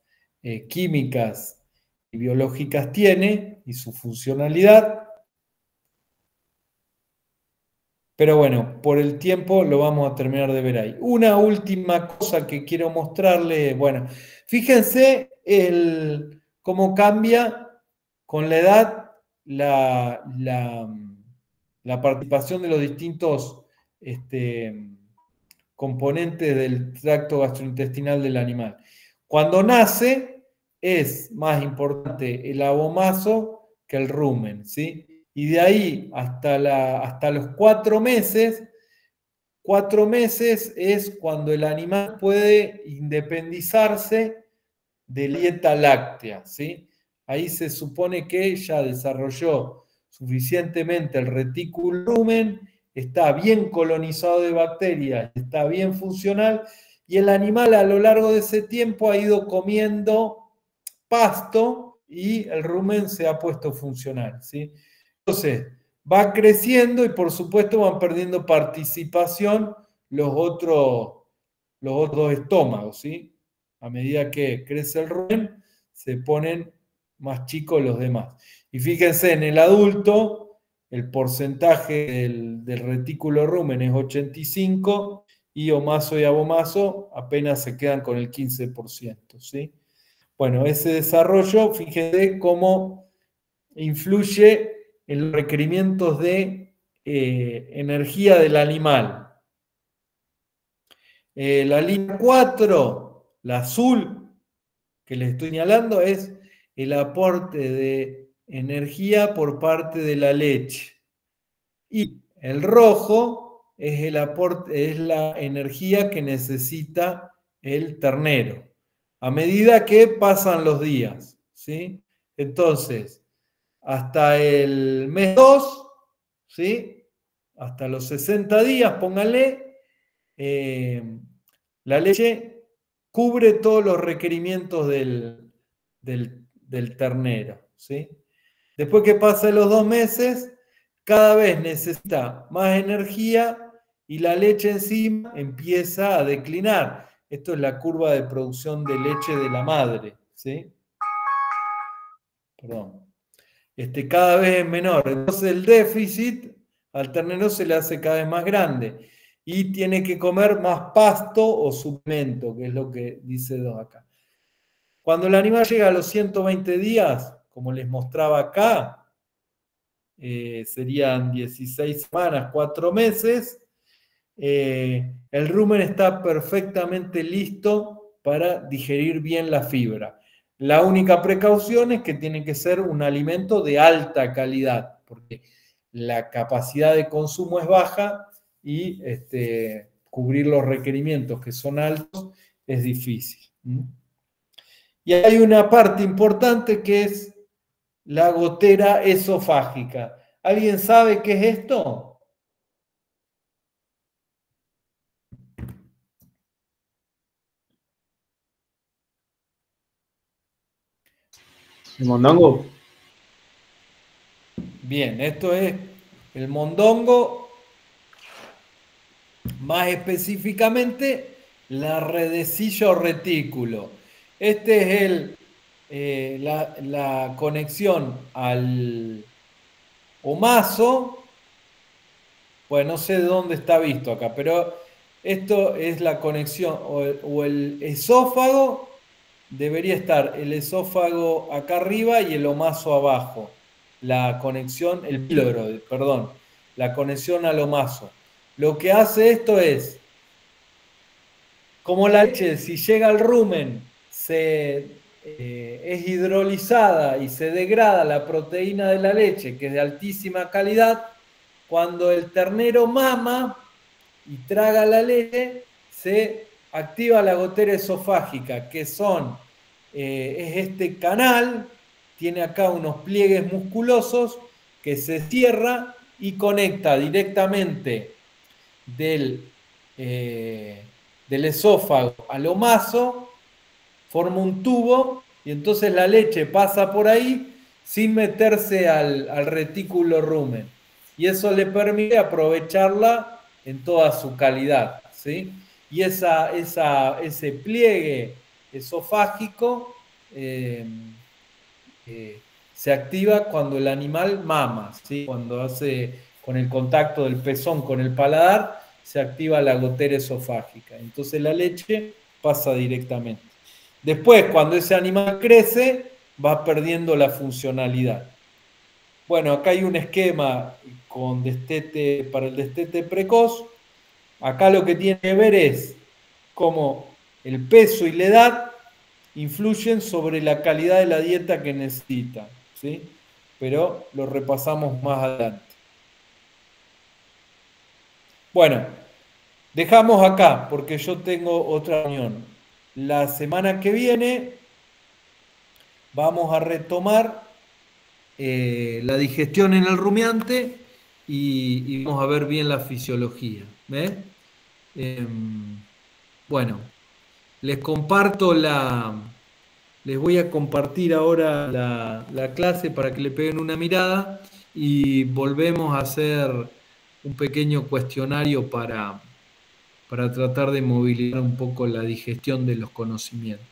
químicas y biológicas tiene y su funcionalidad. Pero bueno, por el tiempo lo vamos a terminar de ver ahí. Una última cosa que quiero mostrarle, bueno, fíjense cómo cambia con la edad la participación de los distintos componentes del tracto gastrointestinal del animal. Cuando nace es más importante el abomaso que el rumen, ¿sí? Y de ahí hasta los 4 meses, 4 meses es cuando el animal puede independizarse de la dieta láctea, ¿sí? Ahí se supone que ya desarrolló suficientemente el retículo rumen, está bien colonizado de bacterias, está bien funcional, y el animal a lo largo de ese tiempo ha ido comiendo pasto y el rumen se ha puesto funcional, ¿sí? Entonces, va creciendo y por supuesto van perdiendo participación los otros estómagos, ¿sí? A medida que crece el rumen, se ponen más chicos los demás. Y fíjense, en el adulto, el porcentaje del retículo rumen es 85 y omaso y abomaso apenas se quedan con el 15%, ¿sí? Bueno, ese desarrollo, fíjense cómo influye en los requerimientos de energía del animal. La línea 4, la azul, que les estoy señalando, es el aporte de energía por parte de la leche. Y el rojo es el aporte, es la energía que necesita el ternero. A medida que pasan los días, ¿sí? Entonces, hasta el mes 2, ¿sí? Hasta los 60 días, pónganle, la leche cubre todos los requerimientos del ternero, ¿sí? Después que pasen los 2 meses, cada vez necesita más energía y la leche encima empieza a declinar. Esto es la curva de producción de leche de la madre, ¿sí? Perdón. Cada vez es menor. Entonces el déficit al ternero se le hace cada vez más grande y tiene que comer más pasto o suplemento, que es lo que dice 2 acá. Cuando el animal llega a los 120 días, como les mostraba acá, serían 16 semanas, 4 meses, el rumen está perfectamente listo para digerir bien la fibra. La única precaución es que tiene que ser un alimento de alta calidad, porque la capacidad de consumo es baja y cubrir los requerimientos que son altos es difícil. Y hay una parte importante que es la gotera esofágica. ¿Alguien sabe qué es esto? ¿El mondongo? Bien, esto es el mondongo, más específicamente la redecilla o retículo. Este es la conexión al omaso. Bueno, no sé de dónde está visto acá, pero esto es la conexión, o el esófago. Debería estar el esófago acá arriba y el omaso abajo. La conexión, el píloro, perdón, la conexión al omaso. Lo que hace esto es, como la leche, si llega al rumen, es hidrolizada y se degrada la proteína de la leche, que es de altísima calidad, cuando el ternero mama y traga la leche, se activa la gotera esofágica, que es este canal, tiene acá unos pliegues musculosos que se cierra y conecta directamente del esófago al omaso, forma un tubo y entonces la leche pasa por ahí sin meterse al retículo rumen. Y eso le permite aprovecharla en toda su calidad, ¿sí? Y ese pliegue esofágico se activa cuando el animal mama, ¿sí? Cuando hace con el contacto del pezón con el paladar, se activa la gotera esofágica. Entonces la leche pasa directamente. Después, cuando ese animal crece, va perdiendo la funcionalidad. Bueno, acá hay un esquema con destete, para el destete precoz. Acá lo que tiene que ver es cómo el peso y la edad influyen sobre la calidad de la dieta que necesita, ¿sí? Pero lo repasamos más adelante. Bueno, dejamos acá porque yo tengo otra reunión. La semana que viene vamos a retomar la digestión en el rumiante y vamos a ver bien la fisiología. Bueno, les voy a compartir ahora la clase para que le peguen una mirada y volvemos a hacer un pequeño cuestionario para tratar de movilizar un poco la digestión de los conocimientos.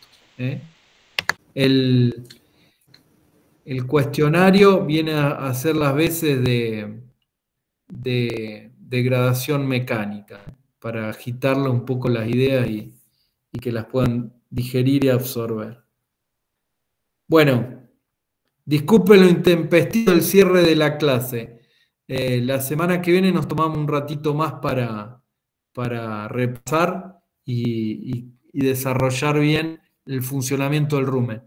El cuestionario viene a hacer las veces de degradación mecánica, para agitarle un poco las ideas y que las puedan digerir y absorber. Bueno, disculpen lo intempestivo del cierre de la clase. La semana que viene nos tomamos un ratito más para repasar y desarrollar bien el funcionamiento del rumen.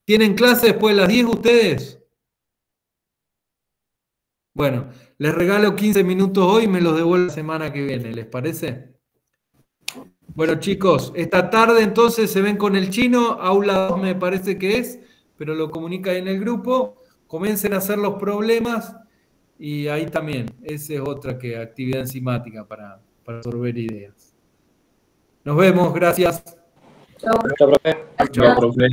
¿Tienen clase después de las 10 ustedes? Bueno, Les regalo 15 minutos hoy y me los devuelvo la semana que viene, ¿les parece? Bueno, chicos, esta tarde entonces se ven con el chino, aula 2 me parece que es, pero lo comunica ahí en el grupo. Comiencen a hacer los problemas y ahí también, esa es otra actividad enzimática para absorber ideas. Nos vemos, gracias. Chao, profe. Chao, profe.